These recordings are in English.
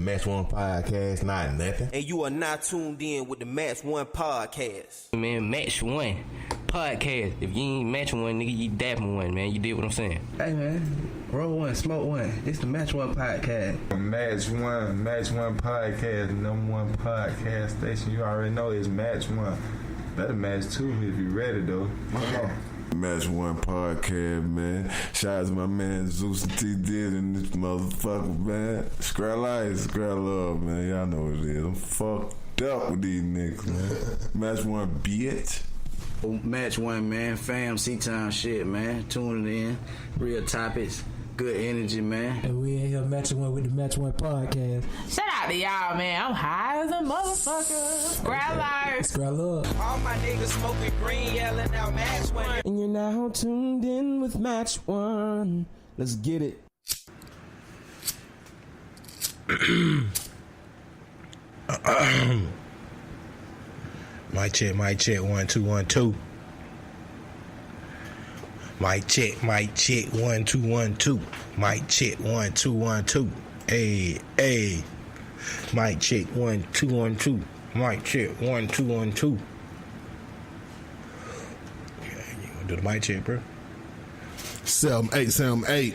Match One Podcast, not nothing. And you are not tuned in with the Match One Podcast. Man, Match One Podcast. If you ain't Match One, nigga, you dapping one, man. You did what I'm saying. Hey, man. Roll one, smoke one. This the Match One Podcast. Match One Podcast, number one podcast station. You already know it's Match One. Better match two if you ready, though. Come on. Match One Podcast, man. Shout out to my man Zeus and T did and this motherfucker, man. Scrap life, scrap love, man. Y'all know what it is. I'm fucked up with these niggas, man. Match One, bitch. Match One, man. Fam, C-Time shit, man. Tuning in. Real topics. Good energy, man. And we in here matching one with the Match One Podcast. Shout out to y'all, man. I'm high as a motherfucker. Scrap life. Scrap love. All my niggas smoking green, yelling out Match One. And you're now tuned in with Match One. Let's get it. Mic check, 1 2 1 2. Mic check, 1 2 1 2. Mic check, 1 2 1 2. Hey. Mic check, 1 2 1 2. Mic check, 1 2 1 2. Yeah, you gonna do the mic check, bro? 7878.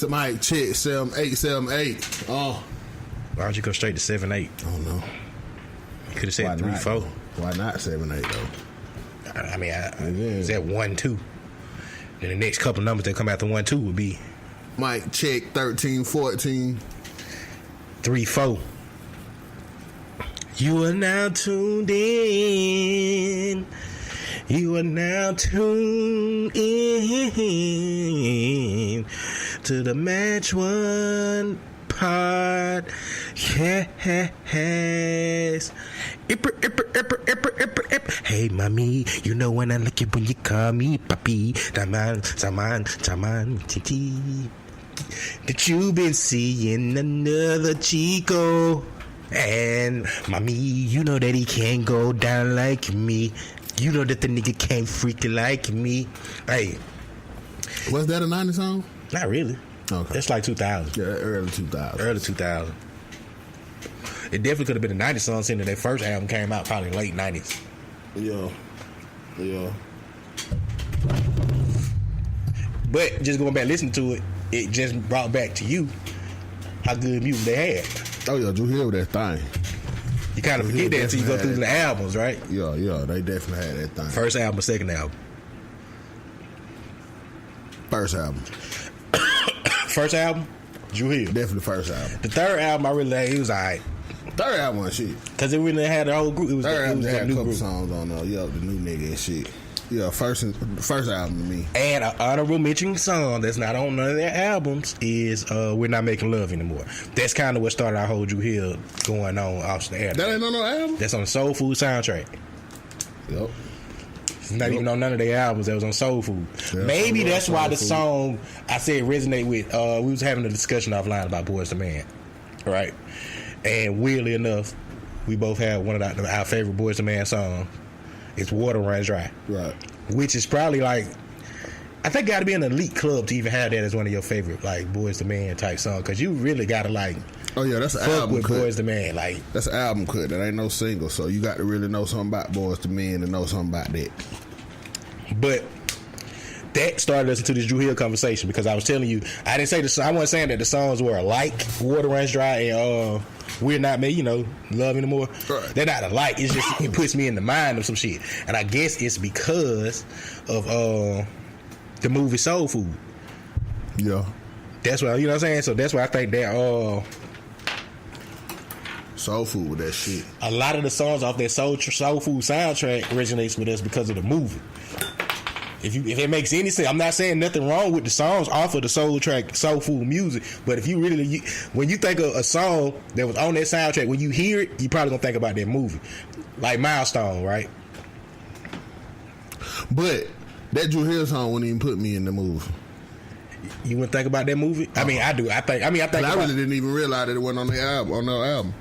Mic check, 7878. Oh. Why don't you go straight to 7 8? I don't know. You could have said 3 4. Why not 7 8 though? I mean, I said 1 2. Then the next couple of numbers that come after 1 2 would be Mic check 13 14. 3 4. You are now tuned in. You are now tuned in to the Match One Podcast. Hey, mommy, you know when I look at when you call me papi. Taman, titi. That you been seeing another Chico. And mommy, you know that he can't go down like me. You know that the nigga can't freak like me. Hey, Was that a 90s song? not really. Okay. It's like 2000. Yeah, early 2000. Early 2000. It definitely could have been a 90s song, seeing that their first album came out probably late 90s. Yeah. But just going back listening to it, it just brought back to you how good music they had. Oh yeah, you hear that thing. You kind of forget that until you go through the albums, right? Yeah, they definitely had that thing. First album, second album. First album. First album, Drew Hill. Definitely first album. The third album, I really liked. It was alright. Third album was shit. Because it really had the whole group. It was Third album had a new couple group. songs on there. Yeah, the new nigga and shit. Yeah, first album to me. And an honorable mention song that's not on none of their albums is We're Not Making Love Anymore. That's kind of what started our whole Drew Hill going on off the air. That ain't on no album? That's on the Soul Food soundtrack. Yep. It's not even on none of their albums. That was on Soul Food. Yeah, Maybe that's why the Soul Food. song I said resonate with. We was having a discussion offline about Boyz II Men, right? And weirdly enough, we both had one of our favorite Boyz II Men songs. It's Water Runs Dry. Right. Which is probably like, I think got to be an elite club to even have that as one of your favorite like Boyz II Men type song, because you really got to like. Oh yeah, that's an fuck album with cut. Boyz II Men. Like, that's an album cut. That ain't no single. So you got to really know something about Boyz II Men to know something about that. But that started us into this Drew Hill conversation, because I was telling you, I didn't say I wasn't saying that the songs were alike. Water Runs Dry and We're Not Made, Love Anymore. Right. They're not alike. It's just it puts me in the mind of some shit, and I guess it's because of the movie Soul Food. Yeah. That's why, you know what I'm saying. So that's why I think that Soul Food with that shit. a lot of the songs off that Soul Food soundtrack originates with us because of the movie. If it makes any sense, I'm not saying nothing wrong with the songs off of the Soul Food music, but if you really, when you think of a song that was on that soundtrack, when you hear it, you probably gonna think about that movie, like Milestone, right? But that Drew Hill song wouldn't even put me in the movie. You wouldn't think about that movie? I mean, I do. I think. I really didn't even realize that it wasn't on the album. On the album.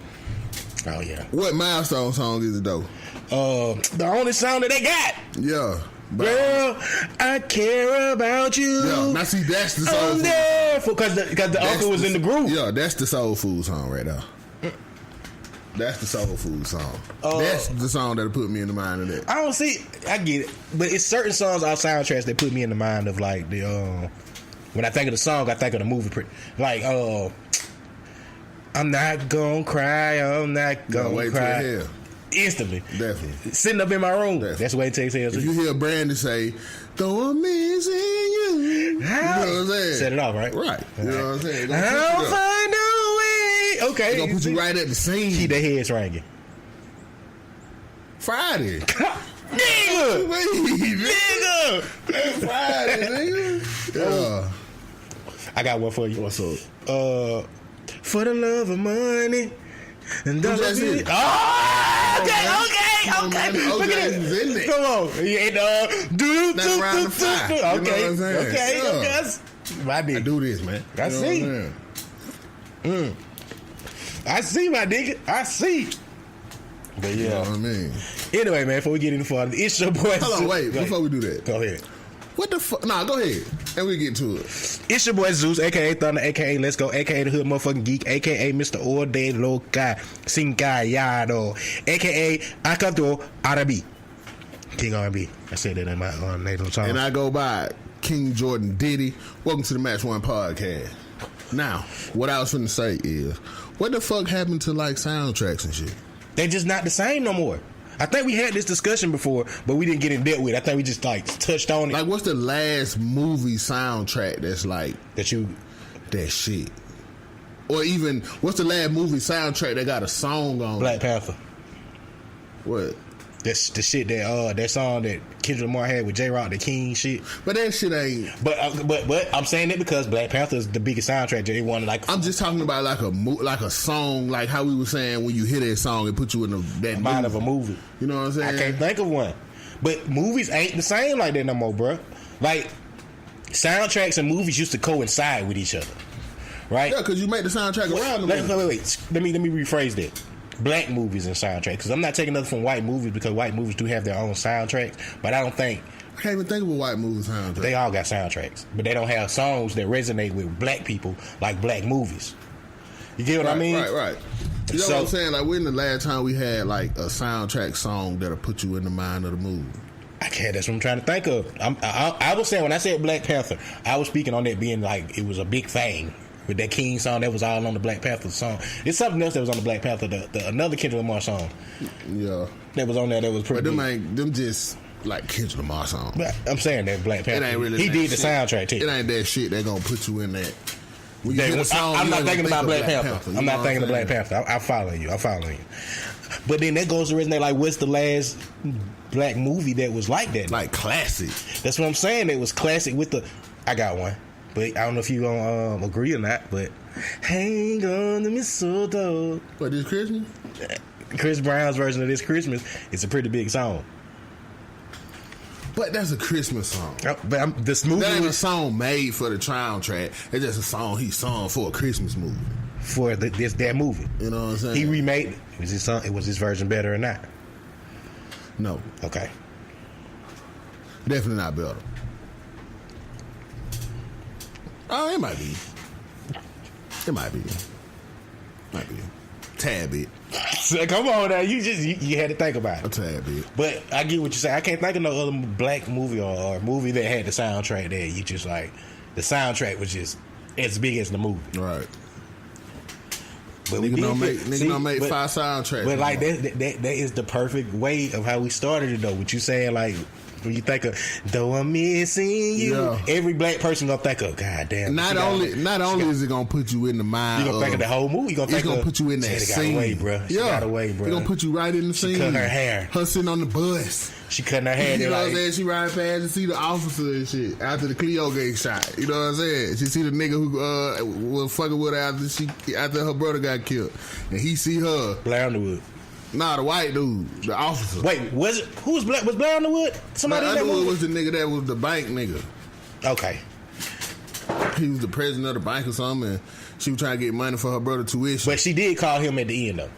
Oh yeah. What Milestone song is it though? The only song that they got. Yeah. Girl, I care about you. Yeah, now see, that's the Soul Food. Because the uncle was in the group. Yeah, that's the Soul Food song right there. That's the soul food song. That's the song that'll put me in the mind of that. I don't see. I get it, but it's certain songs off soundtracks that put me in the mind of like the. When I think of the song, I think of the movie. Like, I'm not gonna cry. I'm not gonna wait cry. till hell. Instantly, Definitely. Sitting up in my room. Definitely. That's the way it takes hell. If you hear Brandon say, "Though I'm missing you," you know what I'm saying? Set it off, right? Right. You know what I'm saying? I'll find a way. Okay. It's gonna put you right at the scene. Keep their heads ringing. Friday. Nigga! Nigga! Friday, nigga. Yeah. I got one for you. What's up? For the love of money. And that's it. Oh, okay. Look at it. Come on. You ain't Nothing around the fire. You know what I'm saying? Okay. My nigga. I do this, man. I see. I see, my nigga. I see. But yeah. You know what I mean? Anyway, man, before we get any further, it's your boy. Hold on, wait. Before we do that. Go ahead. What the fuck? Nah, go ahead. And we get to it. It's your boy Zeus, a.k.a. Thunder, a.k.a. Let's Go, a.k.a. The Hood Motherfucking Geek, a.k.a. Mr. Orde Loca Sincayado, a.k.a. Acanto Arabi. King R&B. I said that in my native song. And I go by King Jordan Diddy. Welcome to the Match One Podcast. Now, what I was finna say is, what the fuck happened to like soundtracks and shit? They just not the same no more. I think we had this discussion before, but we didn't get in depth with it. I think we just like touched on it. Like, what's the last movie soundtrack that's like that shit? Or even, what's the last movie soundtrack that got a song on? Black Panther. What? That's the shit that song that Kendrick Lamar had with J-Rock, the King shit. But that shit ain't. But I'm saying it because Black Panther is the biggest soundtrack that they wanted. Like, I'm just talking about like a song, like how we were saying when you hear that song, it puts you in that mind of a movie. You know what I'm saying? I can't think of one. But movies ain't the same like that no more, bro. Like, soundtracks and movies used to coincide with each other, right? Yeah, because you make the soundtrack around them. Wait. Let me rephrase that. Black movies and soundtracks, because I'm not taking nothing from white movies, because white movies do have their own soundtracks, but I don't think I can't even think of a white movie soundtrack. They all got soundtracks, but they don't have songs that resonate with black people like black movies. You get what I mean? Right. You know what I'm saying? Like, when the last time we had like a soundtrack song that'll put you in the mind of the movie? I can't. That's what I'm trying to think of. I was saying when I said Black Panther, I was speaking on that being like it was a big thing. With that King song, that was all on the Black Panther song. There's something else that was on the Black Panther, another Kendrick Lamar song. Yeah. That was on there that was pretty But big. them just like Kendrick Lamar songs. But I'm saying that Black Panther. It ain't really he did the soundtrack too. It ain't that shit that gonna put you in that. When you hear the song, I'm not thinking about Black Panther. I'm not thinking of Black Panther. Panther. I'm following you. But then that goes to resonate like, what's the last black movie that was like that? Like classic. That's what I'm saying. It was classic with the. I got one. But I don't know if you gonna agree or not, but hang on to mistletoe. What, this Christmas? Chris Brown's version of This Christmas is a pretty big song. But that's a Christmas song. But this movie that ain't a song made for the soundtrack. It's just a song he sung for a Christmas movie. For that movie. You know what I'm saying? He remade it. Was his version better or not? No. Okay. Definitely not better. Oh, it might be. Tad bit. So, come on now, you had to think about it. A tad bit. But I get what you're saying. I can't think of no other black movie or movie that had the soundtrack there. You just like the soundtrack was just as big as the movie. Right. But nigga don't make 5 soundtracks. But like that is the perfect way of how we started it though. What you saying, like when you think of though I'm missing you, every black person gonna think of God damn. Not only is it gonna put you in the mind, you gonna think of the whole movie. It's gonna put you in that scene. Got away, bro. She got away, bro. It's gonna put you right in the scene. She cut her hair. Her sitting on the bus. She cutting her hair. You know what I'm saying? She riding past and see the officer and shit after the Cleo getting shot. You know what I'm saying? She see the nigga who was fucking with her after her brother got killed, and he see her. Blair Underwood. Nah, the white dude, the officer. Wait, who was Blair? Was Blair Underwood? Somebody Blair in that Underwood movie? was the nigga that was the bank nigga. Okay. He was the president of the bank or something, and she was trying to get money for her brother tuition. But she did call him at the end though.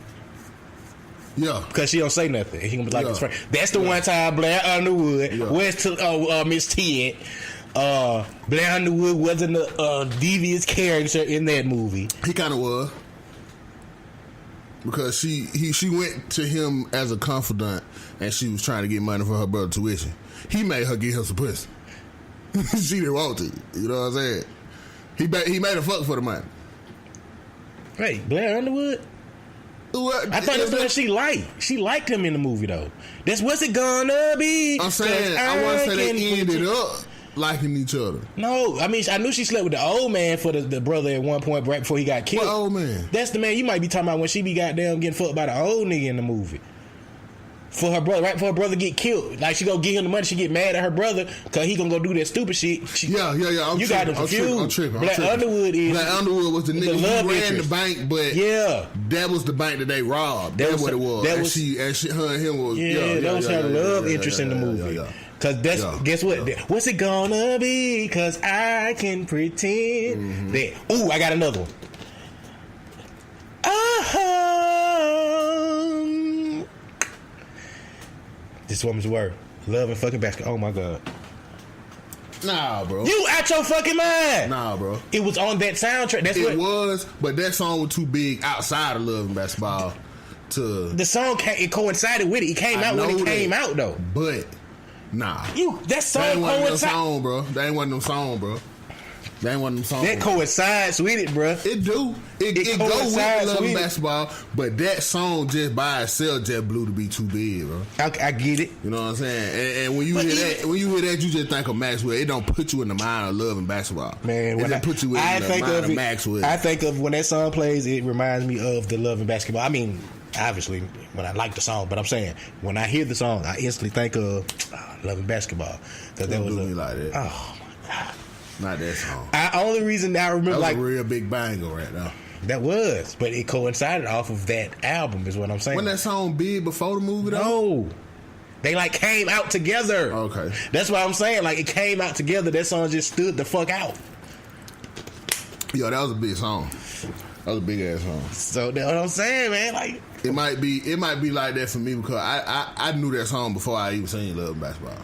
Yeah, because she don't say nothing. He gonna be like his friend. That's the one time Blair Underwood went to Miss Ted. Blair Underwood wasn't a devious character in that movie. He kind of was. because she went to him as a confidant, and she was trying to get money for her brother's tuition. He made her get her some pussy. She didn't want to. You know what I'm saying? He made her fuck for the money. Wait, Blair Underwood? I thought that's what she liked. She liked him in the movie, though. That's what's it gonna be. I'm saying, I want to say they ended up liking each other. No, I mean, I knew she slept with the old man for the brother at one point right before he got killed. What old man? That's the man you might be talking about when she be goddamn getting fucked by the old nigga in the movie. For her brother, right before her brother get killed. Like, she go get him the money, she get mad at her brother because he gonna go do that stupid shit. Yeah. You got him confused. I'm tripping. Black Underwood was the nigga who ran the bank, but that was the bank that they robbed. That's what it was. That was her and him was. That was her love interest in the movie. Cause guess what? What's it gonna be? Cause I can pretend that. Ooh, I got another one. This woman's word. Love and fucking basketball. Oh my God. Nah, bro. You out your fucking mind. Nah, bro. It was on that soundtrack. It was, but that song was too big outside of Love and Basketball to... The song, it coincided with it. It came out when it came out, though. But, nah. That song coincided. That ain't one of them songs, bro. That coincides with it, bro. It do. It go with Love and Basketball, but that song just by itself just blew to be too big, bro. I get it. You know what I'm saying? And when you hear that, you just think of Maxwell. It don't put you in the mind of Love and Basketball. Man, when it put you in the mind of Maxwell. I think of when that song plays, it reminds me of the Love and Basketball. I mean, obviously, when I like the song, but I'm saying when I hear the song, I instantly think of Love and Basketball because that was me like that. Oh my God. Not that song. Only reason I remember that was a real big banger right now. That was, but it coincided off of that album, is what I'm saying. Wasn't that song big before the movie, though? No. They came out together. Okay. That's what I'm saying. It came out together. That song just stood the fuck out. Yo, that was a big song. That was a big ass song. So that's what I'm saying, man. It might be like that for me because I knew that song before I even seen Love and Basketball.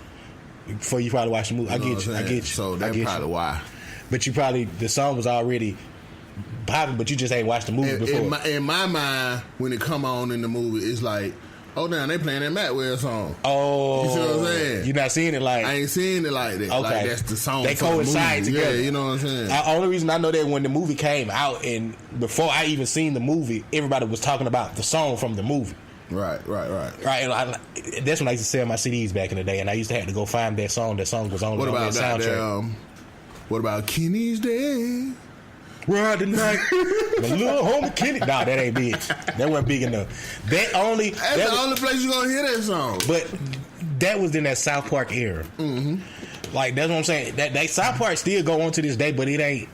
Before you probably watched the movie. I get you. So that's probably why. But the song was already popping, but you just ain't watched the movie before. In my mind, when it come on in the movie, it's like, oh damn, they playing that Maxwell song. Oh, you see what I'm saying? You're not seeing it like I ain't seeing it like that. Okay, like that's the song. They coincide together. Yeah, you know what I'm saying. The only reason I know that when the movie came out and before I even seen the movie, everybody was talking about the song from the movie. Right. That's when I used to sell my CDs back in the day, and I used to have to go find that song. That song was on that soundtrack. What about Kenny's Day? Ride the night, my little homie Kenny. Nah, that ain't big. That wasn't big enough. That's the only place you gonna hear that song. But that was in that South Park era. Mm-hmm. That's what I'm saying. That South Park still go on to this day, but it ain't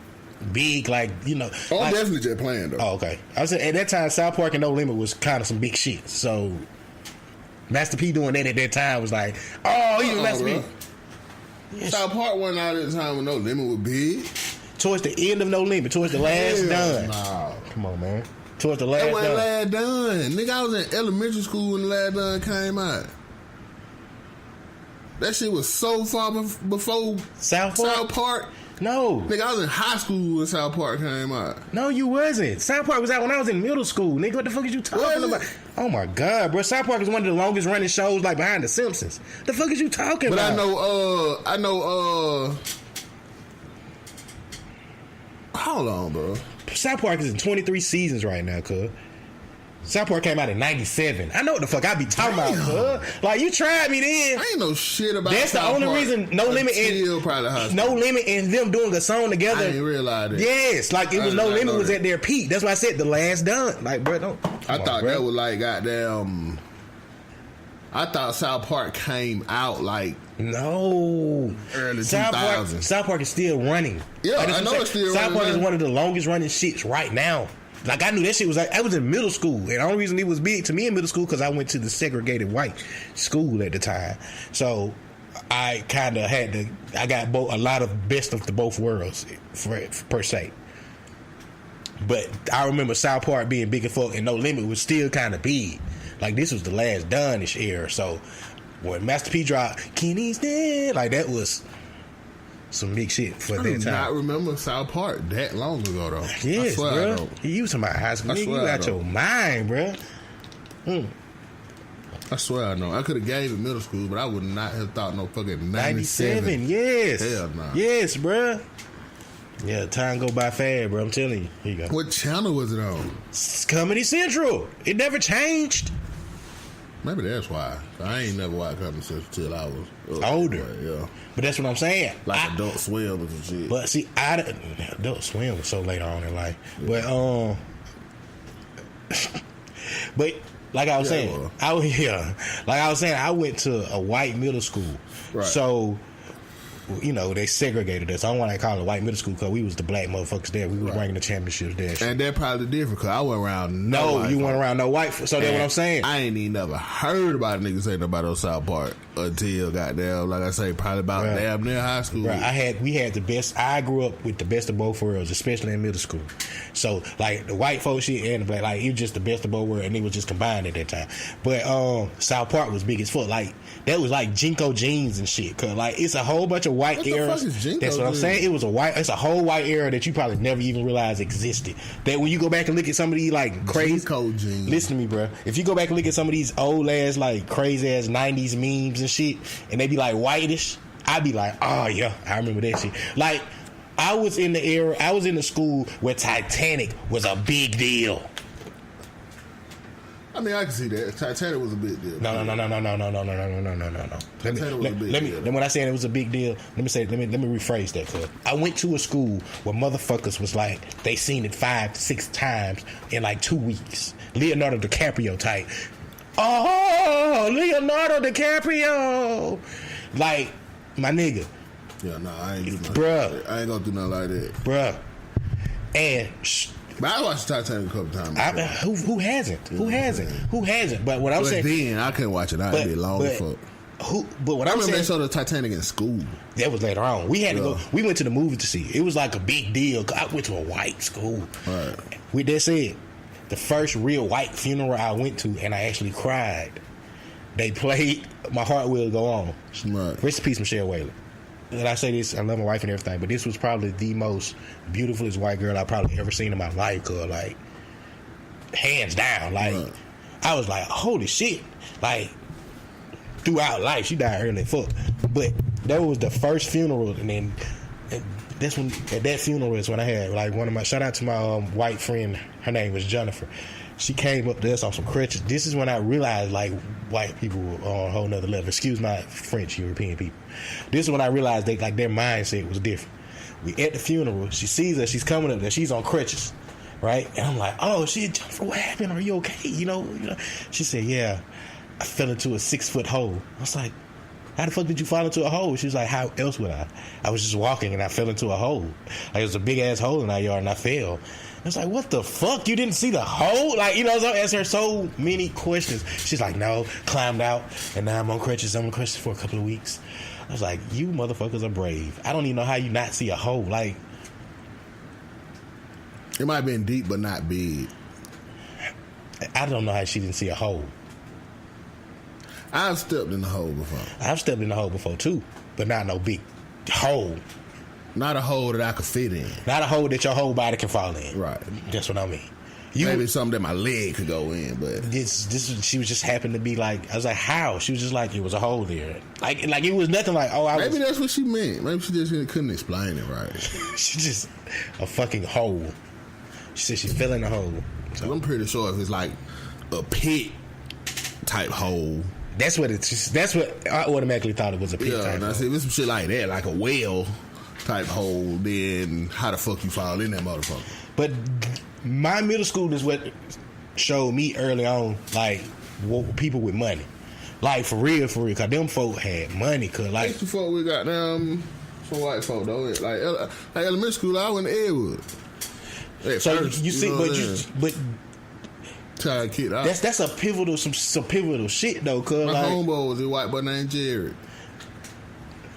big definitely just playing though. Oh, okay. I was saying at that time South Park and No Limit was kind of some big shit. So Master P doing that at that time was like, Master P. Yes. South Park wasn't out at the time when No Limit was big. Towards the end of No Limit, towards the last done. Nah. Come on, man. Towards the last done. That wasn't last done. Nigga, I was in elementary school when the last done came out. That shit was so far before South Park. No. Nigga, I was in high school when South Park came out. No, you wasn't. South Park was out when I was in middle school. Nigga, what the fuck is you talking about? Oh my God, bro. South Park is one of the longest running shows behind The Simpsons. The fuck is you talking about? But I know hold on, bro. South Park is in 23 seasons right now, cuz. South Park came out in 97. I know what the fuck I be talking about, cuz. You tried me then. I ain't know shit about That's South the only Park reason No Limit and them doing a song together. I didn't realize that. Yes, it was No Limit was at their peak. That's why I said the last done. Bro, don't. I thought that was goddamn. I thought South Park came out no early 2000s. South Park is still running. Yeah, I know it's still running. South Park is one of the longest running shits right now. I knew that shit was I was in middle school, and the only reason it was big to me in middle school because I went to the segregated white school at the time. So I kind of I got a lot of best of the both worlds per se. But I remember South Park being big and fuck, and No Limit was still kind of big. This was the last done-ish era. So when Master P dropped Kenny's Dead, that was some big shit for I that do time. not remember South Park that long ago though. Yes, I swear I bro. don't. You talking about high school? I Nigga, swear you I out your don't. mind, bro. I swear I know. I could have gave it middle school, but I would not have thought no fucking 97, yes. Hell no. Yes, bro. Yeah, time go by fast, bro. I'm telling you. Here you go. What channel was it on? It's Comedy Central. It never changed. Maybe that's why. I ain't never watched Comedy Central till I was Older. Yeah. But that's what I'm saying. Like Adult Swim and shit. But see, Adult Swim was so later on in life. Yeah. But like I was saying, well. I went to a white middle school. Right. So, you know, they segregated us. I don't want to call it white middle school because we was the black motherfuckers there. We was bringing the championships there. And they're probably different because I went around No, you went around no white. So that's what I'm saying. I ain't even never heard about a nigga saying about on South Park until goddamn, like I say, probably about damn near high school. Right. We had the best. I grew up with the best of both worlds, especially in middle school. So like the white folk shit and the black, like it was just the best of both worlds, and it was just combined at that time. But South Park was big as fuck. Like that was like Jinko jeans and shit. Cause like it's a whole bunch of white What the eras. fuck is Jinko That's what I'm jeans? saying. It's a whole white era that you probably never even realized existed. That when you go back and look at some of these like crazy Jinko jeans. Listen to me, bro. If you go back and look at some of these old ass like crazy ass 90s memes and shit, and they be like whitish, I'd be like, oh yeah, I remember that shit. Like I was in the school where Titanic was a big deal. I mean, I can see that. Titanic was a big deal. No. When I say it was a big deal, let me rephrase that. Cause I went to a school where motherfuckers was like they seen it 5 to 6 times in like 2 weeks. Leonardo DiCaprio type. Oh, Leonardo DiCaprio, like my nigga. Yeah, no, I ain't do nothing. Bruh. I ain't gonna do nothing like that. Bruh. And but I watched Titanic a couple times. Who hasn't? Who hasn't? But what I'm saying, then I couldn't watch it. I'd be long as fuck. But what I'm saying, they saw the Titanic in school. That was later on. We had to go. We went to the movie to see it. It was like a big deal. I went to a white school. Right. With that said, the first real white funeral I went to, and I actually cried. They played "My Heart Will Go On." Right. Rest in peace, Michelle Whalen. And I say this, I love my wife and everything, but this was probably the most beautifulest white girl I probably ever seen in my life. Cause like, hands down, like I was like, holy shit, like throughout life, she died early, fuck. But that was the first funeral, and then that's when at that funeral is when I had like one of my shout out to my white friend. Her name was Jennifer. She came up to us on some crutches. This is when I realized like white people were on a whole nother level. Excuse my French European people. This is when I realized they like their mindset was different. We at the funeral. She sees us. She's coming up there. She's on crutches, right? And I'm like, oh shit, Jennifer, what happened? Are you okay? You know. She said, yeah, I fell into a 6-foot hole. I was like, how the fuck did you fall into a hole? She was like, how else would I? I was just walking and I fell into a hole. Like it was a big ass hole in our yard and I fell. I was like, what the fuck? You didn't see the hole? Like, you know, I asked her so many questions. She's like, no, climbed out, and now I'm on crutches. I'm on crutches for a couple of weeks. I was like, you motherfuckers are brave. I don't even know how you not see a hole. Like, it might have been deep, but not big. I don't know how she didn't see a hole. I've stepped in the hole before. I've stepped in the hole before, too, but not no big hole. Not a hole that I could fit in. Not a hole that your whole body can fall in. Right. That's what I mean. Maybe something that my leg could go in, but she was just happened to be like, I was like, how? She was just like, it was a hole there. Like it was nothing like, oh, maybe that's what she meant. Maybe she just couldn't explain it right. She just a fucking hole. She said she fell in a hole. So I'm pretty sure if it's like a pit type hole. That's what I automatically thought it was a pit type hole. If it's some shit like that, like a well type hole, then how the fuck you fall in that motherfucker? But my middle school is what showed me early on, like people with money, like for real, cause them folk had money. Cause like used to fuck with goddamn some white folk though. Like elementary school, I went to Edward. So first, you see, but try to kid out. That's a pivotal some pivotal shit though. Cause my like, homeboy was a white boy named Jared.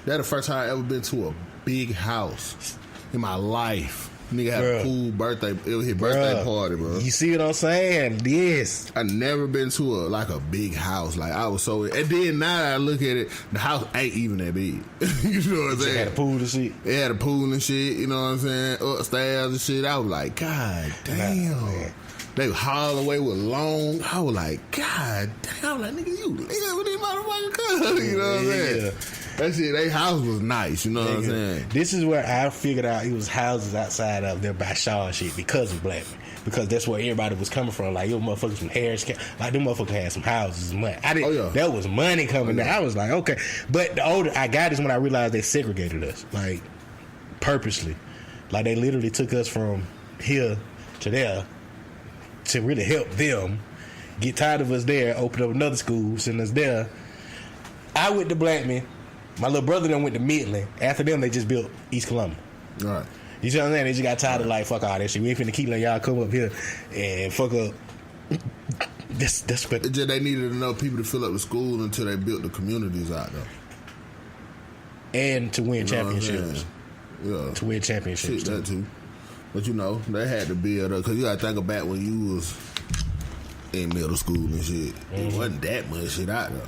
That's the first time I ever been to a big house in my life. Nigga had a cool birthday. It was his birthday party, bro. You see what I'm saying? Yes. I never been to a big house. Like I was so. And then now that I look at it, the house ain't even that big. You know what I'm saying? It had a pool and shit. It had a pool and shit. You know what I'm saying? Upstairs and shit. I was like, God damn. They was all the way with long. I was like, God damn. I was like, nigga, you live with these motherfucking cuz. You know what I'm saying? That shit, their house was nice, you know what I'm saying? This is where I figured out it was houses outside of there by Shaw and shit because of Blackman. Because that's where everybody was coming from. Like, yo, motherfuckers from Harris County. Like, them motherfuckers had some houses and money. That was money coming there. I was like, okay. But the older I got is when I realized they segregated us. Like, purposely. Like, they literally took us from here to there to really help them get tired of us there, open up another school, send us there. I went to Blackman. My little brother then went to Midland. After them, they just built East Columbia. All right. You see what I'm saying? They just got tired of like, fuck all that shit. We ain't finna keep letting y'all come up here and fuck up. That's what they needed enough people to fill up the school until they built the communities out there. And to win championships. Yeah. To win championships. Shit, that too. But you know, they had to build up. Because you got to think about when you was in middle school and shit. It wasn't that much shit out there.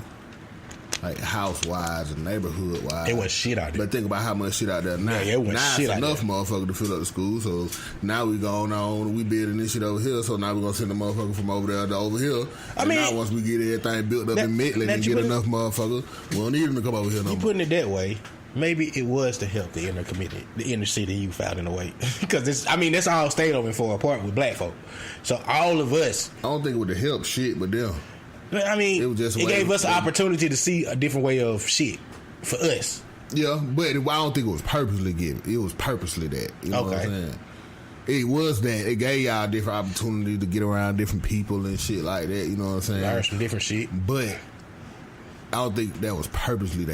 Like house-wise and neighborhood-wise. It was shit out there. But think about how much shit out there now. Yeah, it was now shit it's out enough there. motherfuckers to fill up the school. So now we going on, we building this shit over here. So now we going to send the motherfucker from over there to over here. Now once we get everything built up in Midland and get enough motherfuckers, we don't need them to come over here no more. You putting it that way, maybe it was to help the inner community, the inner city youth out in a way. Because that's all stayed over for a part with black folk. So all of us. I don't think it would have helped shit, but them. I mean, it gave us an opportunity to see a different way of shit for us. Yeah, but I don't think it was purposely given. It was purposely that. You know what I'm saying? It was that. It gave y'all different opportunity to get around different people and shit like that. You know what I'm saying? Learn some different shit. But I don't think that was purposely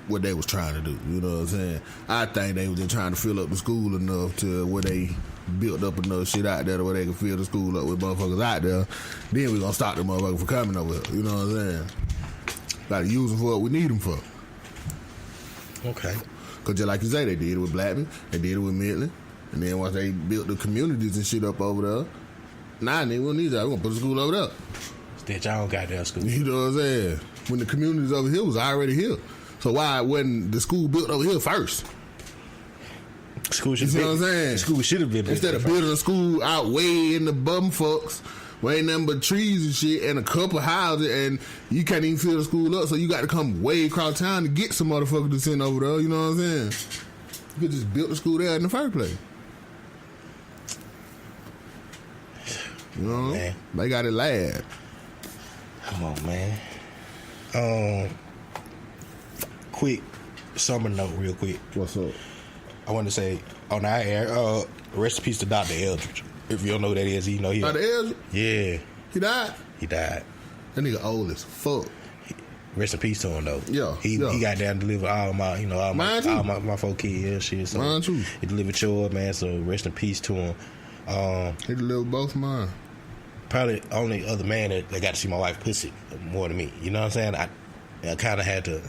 what they was trying to do. You know what I'm saying? I think they was just trying to fill up the school enough to where they built up enough shit out there to where they can fill the school up with motherfuckers out there. Then we gonna stop the motherfucker from coming over here. You know what I'm saying? Gotta use them for what we need them for. Okay. Cause just like you say, they did it with Blackman, they did it with Midland, and then once they built the communities and shit up over there, now they won't need that. We're gonna put the school over there. That y'all got that school. You know what I'm saying? When the communities over here was already here. So why wasn't the school built over here first? School should you know what I'm saying? School should have been instead of building a school out way in the bum fucks, where ain't nothing but trees and shit and a couple houses, and you can't even fill the school up, so you got to come way across town to get some motherfuckers to send over there. You know what I'm saying? You could just build the school there in the first place. You know, man. They got it lad. Come on, man. Quick summer note, real quick. What's up? I want to say on our air, rest in peace to Dr. Elderadge. If you don't know who that is, you know he. Dr. Elderadge? Yeah. He died? He died. That nigga old as fuck. Rest in peace to him though. Yeah. He got down and delivered all my, all my 4 kids and shit. So mine too. He delivered yours, man. So rest in peace to him. He delivered both mine. Probably only other man that got to see my wife pussy more than me. You know what I'm saying? I kind of had to.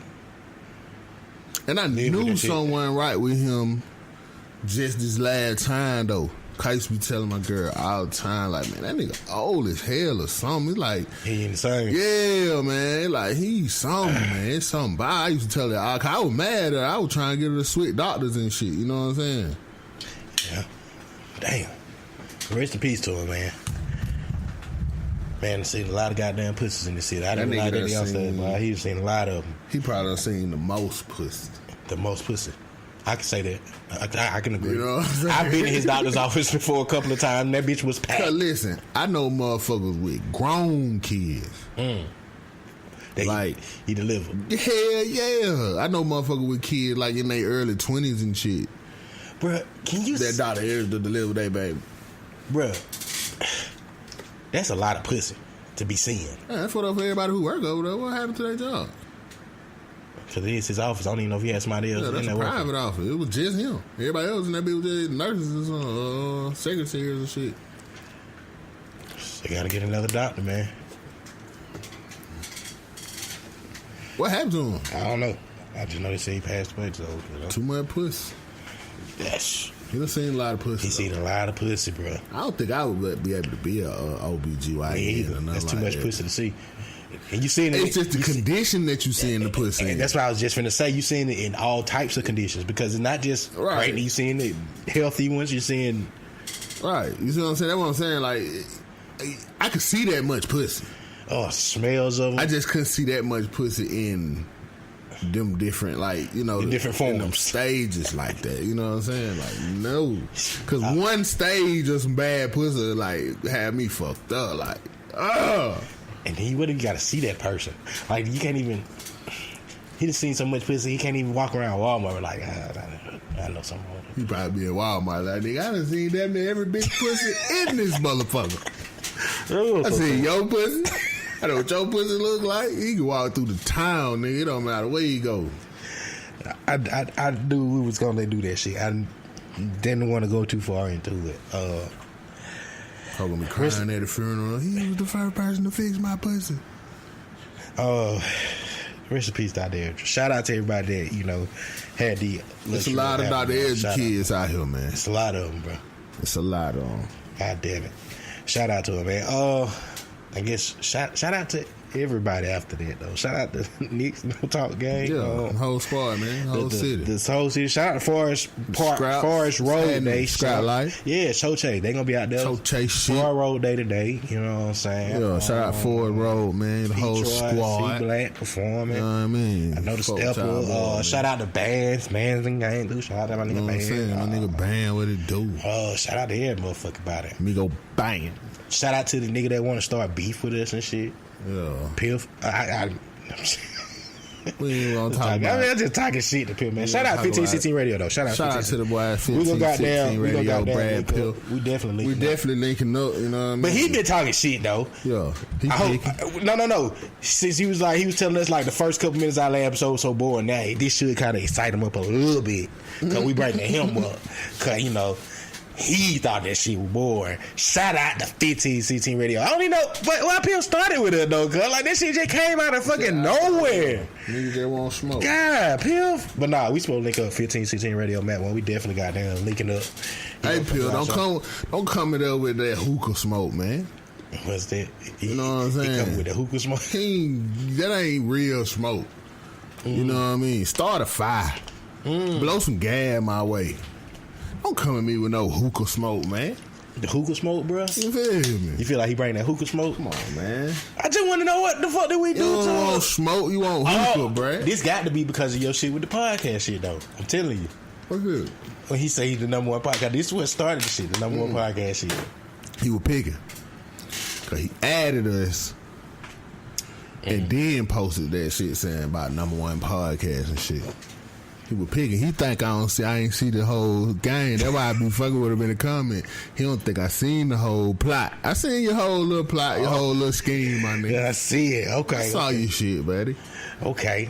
And I knew someone right with him just this last time, though. I used to be telling my girl all the time, like, man, that nigga old as hell or something. It's like, he ain't the same. Yeah, man. Like, he's something, man. It's something. But I used to tell her, I was mad at her. I was trying to get her to switch doctors and shit. You know what I'm saying? Yeah. Damn. Rest in peace to him, man. Man, I've seen a lot of goddamn pussies in the city. I didn't realize that outside, but he's seen a lot of them. He probably done seen the most pussy. The most pussy. I can say that. I can agree. You know what I'm saying? I've been in his doctor's office before a couple of times, and that bitch was packed. Listen, I know motherfuckers with grown kids. Like, he delivered. Hell yeah. I know motherfuckers with kids like in their early 20s and shit. Bruh, can you... That doctor is to deliver their baby. Bruh, that's a lot of pussy to be seeing. Yeah, that's what up for everybody who work over there. What happened to their job? Because it is his office. I don't even know if he had somebody else. Yeah, that's a private office. It was just him. Everybody else in that bitch was just nurses and secretaries and shit. They gotta get another doctor, man. What happened to him? I don't know. I just know they say he passed away. So, Too much pussy. Yes. He done seen a lot of pussy. He seen a lot of pussy, bro. I don't think I would be able to be a OBGYN. That's too much pussy to see. And you seen it. It's just the condition that you see in the pussy. And that's what I was just finna say. You seen it in all types of conditions because it's not just pregnant. You seeing it healthy ones. You seeing right. You see what I'm saying? That's what I'm saying. Like I could see that much pussy. Oh, smells of them. I just couldn't see that much pussy in them different, like, you know, in different forms, them stages like that. You know what I'm saying? Like, no, because one stage of some bad pussy like had me fucked up. Like, and then you wouldn't got to see that person. Like, you can't even. He just seen so much pussy, he can't even walk around Walmart like, I know something. He probably be in Walmart like, nigga, I done seen damn near every big pussy in this motherfucker. I seen your pussy. I know what your pussy look like. He can walk through the town, nigga. It don't matter where you go. I knew we was gonna do that shit. I didn't want to go too far into it. I'm gonna be crying at the funeral. He was the first person to fix my pussy. Rest in peace out there. Shout out to everybody that, you know, had the. There's a lot of Dr. Edge kids out here, man. It's a lot of them, bro. It's a lot of them. God damn it. Shout out to him, man. I guess shout out to everybody after that, though. Shout out to Nick's No Talk Gang. Yeah, the whole squad, man. The whole city. This whole city. Shout out to Forest Road Day. Scrap Life. Yeah, Choche. They gonna be out there. Choche shit. Forest Road Day today. You know what I'm saying? Yeah, shout out Forest Road, man. The whole squad. C-Black performing. You know what I mean? I know the Stepper. Shout out to Bands. Mans and Gang, dude. Shout out to my nigga Band. My nigga Band, what it do? Shout out to every motherfucker about it. Me go bang. Shout out to the nigga that want to start beef with us and shit. Yeah. Piff. We ain't gonna talk about I'm just talking shit to Piff, man. Shout out 1516 Radio, though. Shout out to the boy 1516 Radio, Brad Piff. We definitely linking up, you know what I mean? But he been talking shit, though. Yeah. No. Since he was telling us like the first couple minutes of our episode was so boring, now this should kind of excite him up a little bit. Because we breaking him up. Because, you know, he thought that shit was boring. Shout out to 1516 Radio. I don't even know why people started with it though, cuz like that shit just came out of fucking nowhere. Niggas that won't smoke. God, Piff. But nah, we supposed to link up 1516 Radio, Matt. One, we definitely got down linking up. Hey, Piff, don't come in there with that hookah smoke, man. What's that? You know what I'm saying? He come with the hookah smoke. That ain't real smoke. You know what I mean? Start a fire. Blow some gas my way. Don't come at me with no hookah smoke, man. The hookah smoke, bro? You feel me? You feel like he bring that hookah smoke? Come on, man. I just want to know what the fuck did we do to him? You don't want smoke, you want hookah, bro. This got to be because of your shit with the podcast shit, though. I'm telling you. What's good? When he say he's the number one podcast, this is what started the shit, the number one podcast shit. He was picking. Because he added us and then posted that shit saying about number one podcast and shit. He was picking. He think I ain't see the whole game. That's why I be fucking with him in the comment. He don't think I seen the whole plot. I seen your whole little plot, your whole little scheme, my nigga. Yeah, I see it. Okay. I saw your shit, buddy. Okay.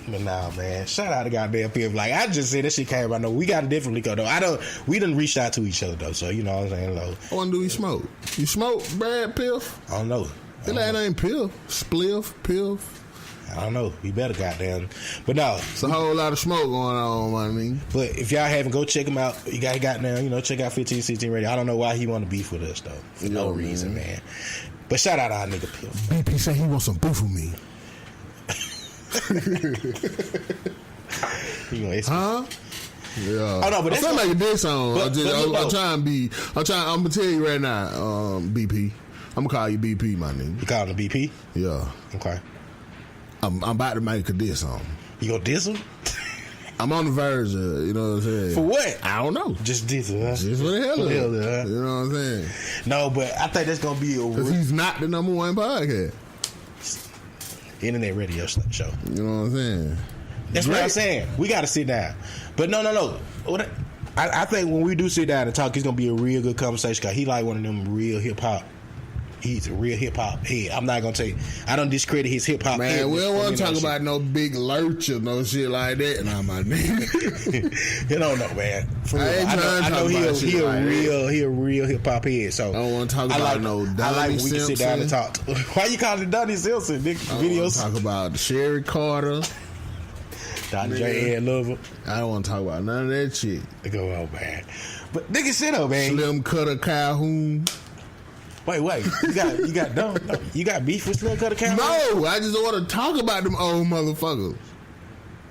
But nah, man. Shout out to goddamn people. Like, I just said that shit came out. No, we got a different liquor, though. We done reached out to each other, though. So, you know what I'm saying? Low. I want to do you smoke. You smoke, Brad Piff? I don't know. That ain't Piff. Spliff, Piff. I don't know. We better goddamn. But no. It's a whole lot of smoke going on, I mean. But if y'all haven't, go check him out. You guys got now, you know, check out 1516 Radio. I don't know why he want to beef with us, though. For no reason, man. But shout out our nigga Piff. BP say he wants some beef with me. Huh? Yeah. Oh, no, but that's I'm making this song. I'm gonna tell you right now, BP. I'm gonna call you BP, my nigga. You call him BP? Yeah. Okay. I'm about to make a diss song. You gonna diss him? I'm on the verge of, you know what I'm saying? For what? I don't know. Just diss him, huh? Just for the hell of it. Huh? You know what I'm saying? No, but I think that's gonna be because he's not the number one podcast. Internet radio show. You know what I'm saying? That's what I'm saying. We gotta sit down. But no. I think when we do sit down and talk, it's gonna be a real good conversation. Cause he like one of them real hip hop. He's a real hip hop head. I'm not gonna tell you. I don't discredit his hip hop. Man, we don't want to talk about no big lurch or no shit like that. Nah, my nigga. You don't know, man. For real. I know he a real hip hop head. So I don't want to talk about no Donnie I like when we can sit down and talk. Why you calling it Donnie Simpson? Nigga, videos. Talk about Sherry Carter. Dr. J. Ed Lover. I don't want to talk about none of that shit. They go, oh, man. But nigga, shit up, man. Slim Cutter Calhoun. Wait. You got beef with Slim Cutter Calhoun? No, I just don't want to talk about them old motherfuckers.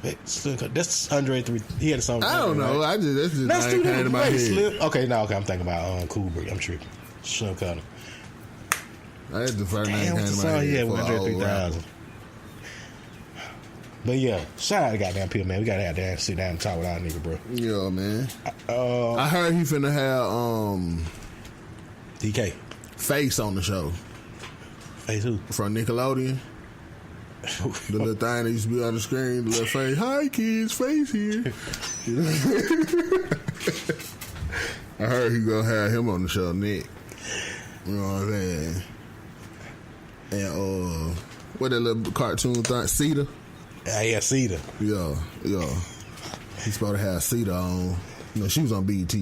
That's Andre 3. He had a song. I don't know. Right? That's just like came to my head. Slim. Okay, I'm thinking about Cool Breeze. I'm tripping. Slim Cutter. That's the first name came to my head. Yeah, with Andre 3000. But yeah, shout out to goddamn Pill, man. We gotta have to sit down and talk with our nigga, bro. Yeah, man. I heard he finna have DK Face on the show. Face who? From Nickelodeon. The little thing that used to be on the screen, the little face. Hi kids, Face here. I heard he gonna have him on the show, Nick. You know what I'm saying? And what that little cartoon thing, Cedar? Yeah, Cedar. Yeah. He's supposed to have Cedar on. You know, she was on BET.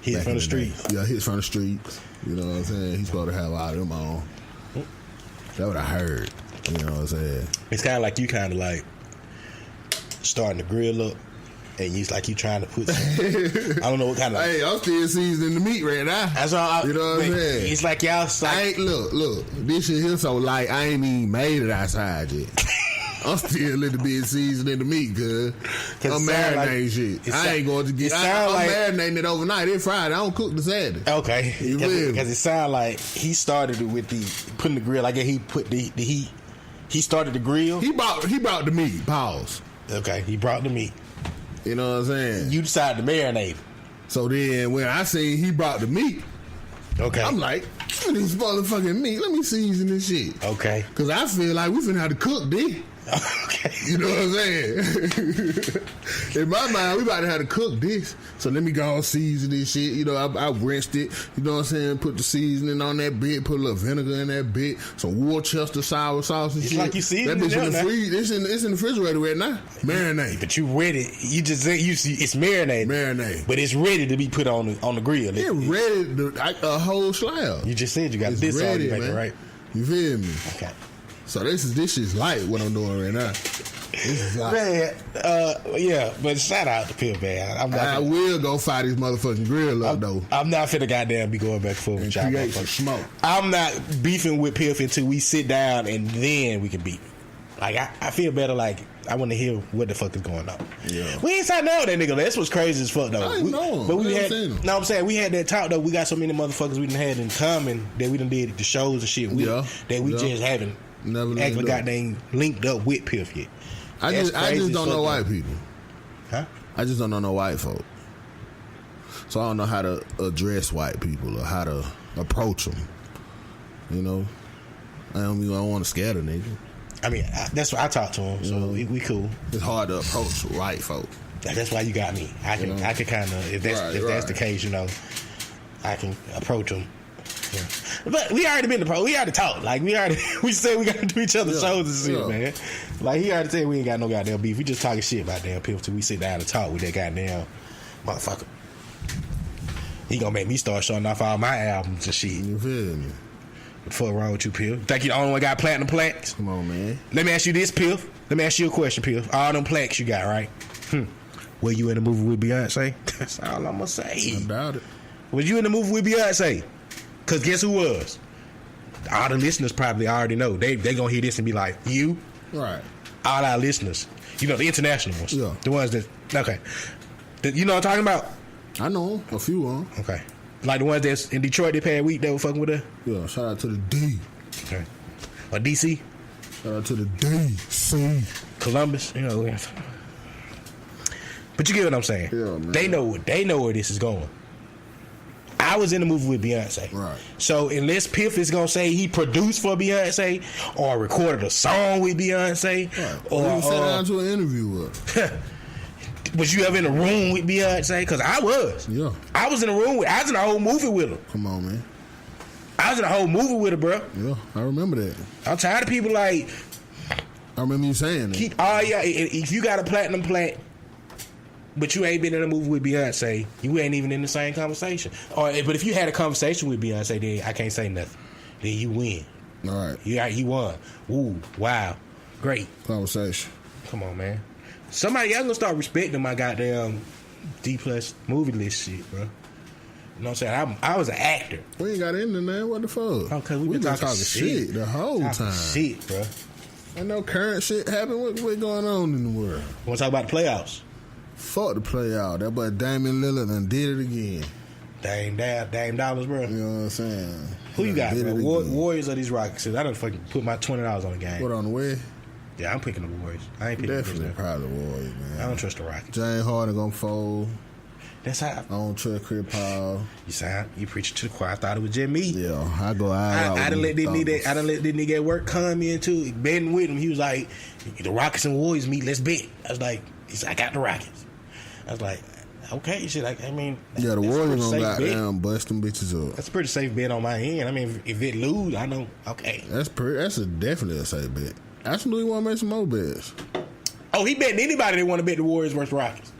Hits from the streets. Yeah, Hits from the streets. You know what I'm saying? He's supposed to have all of them on. That's what I heard. You know what I'm saying? It's kind of like you kind of like starting to grill up, and you trying to put some, I don't know what kind of. Hey, I'm still seasoning the meat right now. That's all. You know what I'm saying? It's like y'all. Look. This shit here so light. I ain't even made it outside yet. I'm still a little bit seasoning the meat, cause I'm marinating shit. I ain't going to get. I'm marinating it overnight. It's Friday. I don't cook the Saturday. Okay, because it sounds like he started it with putting the grill. I guess he put the heat. He started the grill. He brought the meat. Pause. Okay, he brought the meat. You know what I'm saying? You decided to marinate. So then when I seen he brought the meat, okay, I'm like, give me this motherfucking meat. Let me season this shit. Okay. Because I feel like we finna have to cook this. Okay. You know what I'm saying? In my mind, we about to have to cook this. So let me go and season this shit. You know, I rinsed it. You know what I'm saying? Put the seasoning on that bit. Put a little vinegar in that bit. Some Worcester sour sauce and it's shit. Like you see that bitch in the freezer. It's in the refrigerator right now. Marinate. But you ready? You just you see it's marinated. Marinate. But it's ready to be put on the grill. It's ready to a whole slab. You just said you got this ready, on you, right? You feel me? Okay. So this is light what I'm doing right now. This is light. Man, yeah, but shout out to Pill, man. I will go fire this motherfucking grill up though. I'm not finna goddamn be going back and forth with y'all. Create some smoke. I'm not beefing with Piff until we sit down and then we can beef. Like I feel better. Like I want to hear what the fuck is going on. Yeah, we ain't signed out that nigga. That's what's crazy as fuck though. I ain't know him. But we had. No, I'm saying we had that talk though. We got so many motherfuckers we done had in common that we done did the shows and shit. That we just haven't. Never actually goddamn linked up with Piff yet. I just don't know white people. Huh? I just don't know no white folk. So I don't know how to address white people or how to approach them. You know, I don't want to scare the nigga. I mean, that's why I talk to him. So we cool. It's hard to approach white folk. That's why you got me. I can kind of if that's the case, you know, I can approach them. Yeah. But we already been we already talked. Like we said we gotta do each other's shows and shit, man. Like he already said we ain't got no goddamn beef. We just talking shit about damn people till we sit down and talk with that goddamn motherfucker. He gonna make me start showing off all my albums and shit. You feel me? What the fuck wrong with you, Pill? Think you the only one got platinum plaques? Come on, man. Let me ask you this, Pill. Let me ask you a question, Pill. All them plaques you got, right? Were you in the movie with Beyonce? That's all I'm gonna say. I doubt it. Was you in the movie with Beyonce? Because guess who was? All the listeners probably already know. They gonna hear this and be like, you? Right. All our listeners. You know, the international ones. Yeah. The ones that, okay. You know what I'm talking about? I know a few of them. Okay. Like the ones that's in Detroit that past week that were fucking with her? Yeah, shout out to the D. Okay. Or DC? Shout out to the DC. Columbus, you know. But you get what I'm saying? Yeah, man. They know where this is going. I was in the movie with Beyonce. Right. So unless Piff is gonna say he produced for Beyonce or recorded a song with Beyonce, right. or sat down to an interview with her. Was you ever in a room with Beyonce? Because I was. Yeah. I was in a room I was in a whole movie with her. Come on, man. I was in a whole movie with her, bro. Yeah, I remember that. I'm tired of people like. I remember you saying that. If you got a platinum plaque, but you ain't been in a movie with Beyonce, you ain't even in the same conversation. But if you had a conversation with Beyonce, then I can't say nothing. Then you win. All right. You won. Ooh, wow. Great. Conversation. Come on, man. Somebody else gonna start respecting my goddamn D+ movie list shit, bro. You know what I'm saying? I was an actor. We ain't got into that. What the fuck? Oh, cause we been talking shit the whole time. Shit, bro. Ain't no current shit happen. What going on in the world? Want to talk about the playoffs? Fuck the playoff. That boy Damian Lillard done did it again. Dame dollars, bro. You know what I'm saying? Who you got, bro? Warriors or these Rockets? I done fucking put my $20 on the game. What on the way? Yeah, I'm picking the Warriors. I ain't picking Definitely probably the Warriors, man. I don't trust the Rockets. James Harden gonna fold. That's how I don't trust Chris Paul. You preaching to the choir. I thought it was just me. Yeah, I go out. I done let this nigga at work come in too. Betting with him. He was like, the Rockets and Warriors meet. Let's bet. I was like, I got the Rockets. I was like, okay, shit. I mean, yeah, the Warriors gonna goddamn bust them bitches up. That's a pretty safe bet on my end. I mean, if it lose, I know. Okay, that's definitely a safe bet. Actually, we want to make some more bets. Oh, he betting anybody that want to bet the Warriors versus Rockets.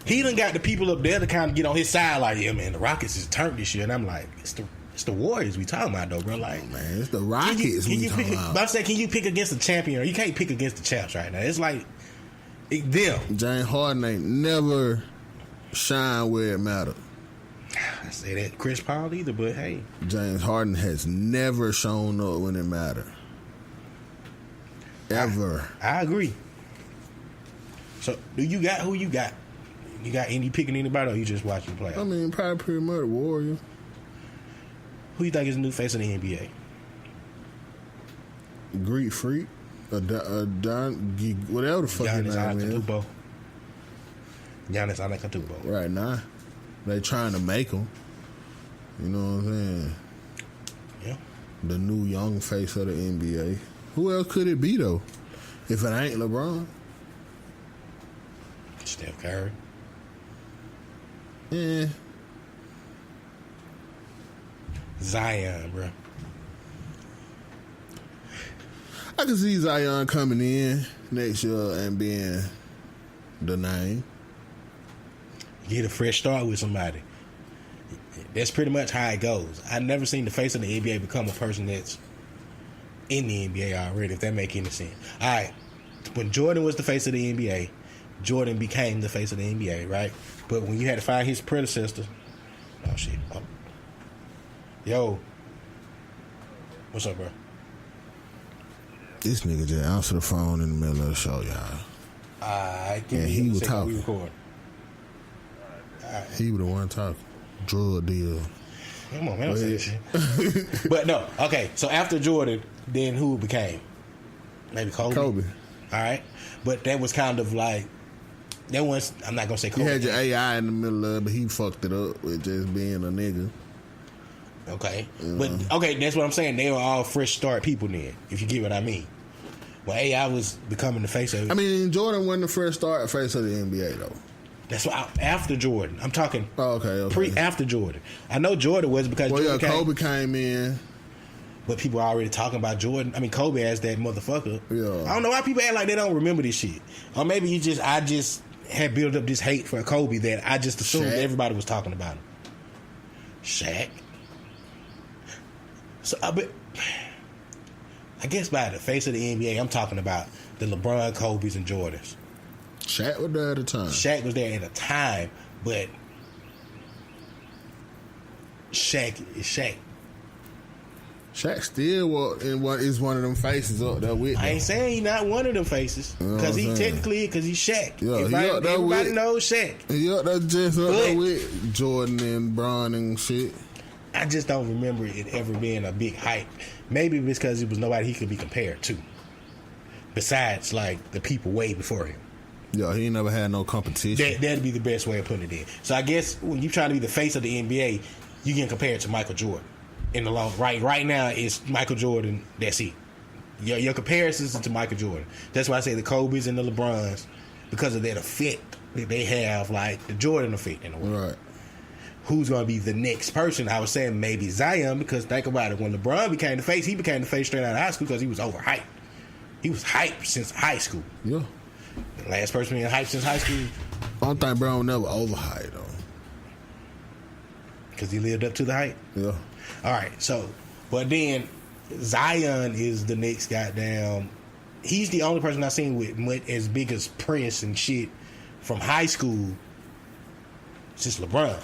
He done got the people up there to kind of get on his side, like, yeah, man, the Rockets is turned this year, and I'm like, it's the Warriors we talking about though, bro. Like, man, it's the Rockets we talking about. But I'm saying, can you pick against the champion? Or you can't pick against the champs right now. It's like them. James Harden ain't never shine where it matter. I say that Chris Paul either, but hey, James Harden has never shown up when it matter. Ever. I agree. So, who you got? You got any picking anybody, or you just watching play? I mean, probably pretty much Warrior. Who you think is the new face of the NBA? Greek Freak, whatever the fuck his name is. Giannis Antetokounmpo. Right now, they trying to make him. You know what I'm saying? Yeah. The new young face of the NBA. Who else could it be though? If it ain't LeBron? Steph Curry. Yeah. Zion, bro. I can see Zion coming in next year and being the name. Get a fresh start with somebody. That's pretty much how it goes. I've never seen the face of the NBA become a person that's in the NBA already, if that make any sense. All right. When Jordan was the face of the NBA, Jordan became the face of the NBA, right? But when you had to find his predecessor, oh shit. Oh. Yo. What's up, bro? This nigga just answered the phone in the middle of the show, y'all. He was talking. He was the one talking. Drug deal. Come on, man, don't say that shit. But no, okay. So after Jordan, then who became? Maybe Kobe. Kobe. All right, but that was kind of like that was. I'm not gonna say Kobe. You had your AI in the middle of it, but he fucked it up with just being a nigga. Okay, but okay, that's what I'm saying. They were all fresh start people then, if you get what I mean. Well, AI was becoming the face of it. I mean, Jordan wasn't the first start face of the NBA though. That's why after Jordan, I'm talking. Oh, okay. After Jordan, I know Jordan was because Kobe came in. But people are already talking about Jordan. I mean, Kobe as that motherfucker. Yeah. I don't know why people act like they don't remember this shit. Or maybe I just had built up this hate for Kobe that I just assumed everybody was talking about him. Shaq. So, I guess by the face of the NBA, I'm talking about the LeBron, Kobe's, and Jordans. Shaq was there at the time. Shaq was there at a time, but Shaq is Shaq. Shaq still is one of them faces up there with. I ain't saying he's not one of them faces because he technically because he's Shaq. Yeah, everybody knows Shaq. He up there just up there with Jordan and Bron and shit. I just don't remember it ever being a big hype. Maybe because it was nobody he could be compared to. Besides, like the people way before him. Yeah, he ain't never had no competition. That'd be the best way of putting it in. So I guess when you trying to be the face of the NBA, you can compare it to Michael Jordan. In the long right now, it's Michael Jordan. That's it. Your comparisons to Michael Jordan. That's why I say the Kobe's and the LeBrons, because of that effect that they have, like the Jordan effect in a way. Right. Who's going to be the next person? I was saying maybe Zion, because think about it. When LeBron became the face, he became the face straight out of high school because he was overhyped. He was hyped since high school. Yeah. The last person being hyped since high school. I don't think Brown never overhyped though. Because he lived up to the hype? Yeah. All right, so, but then Zion is the next goddamn he's the only person I've seen with as big as press and shit from high school since LeBron.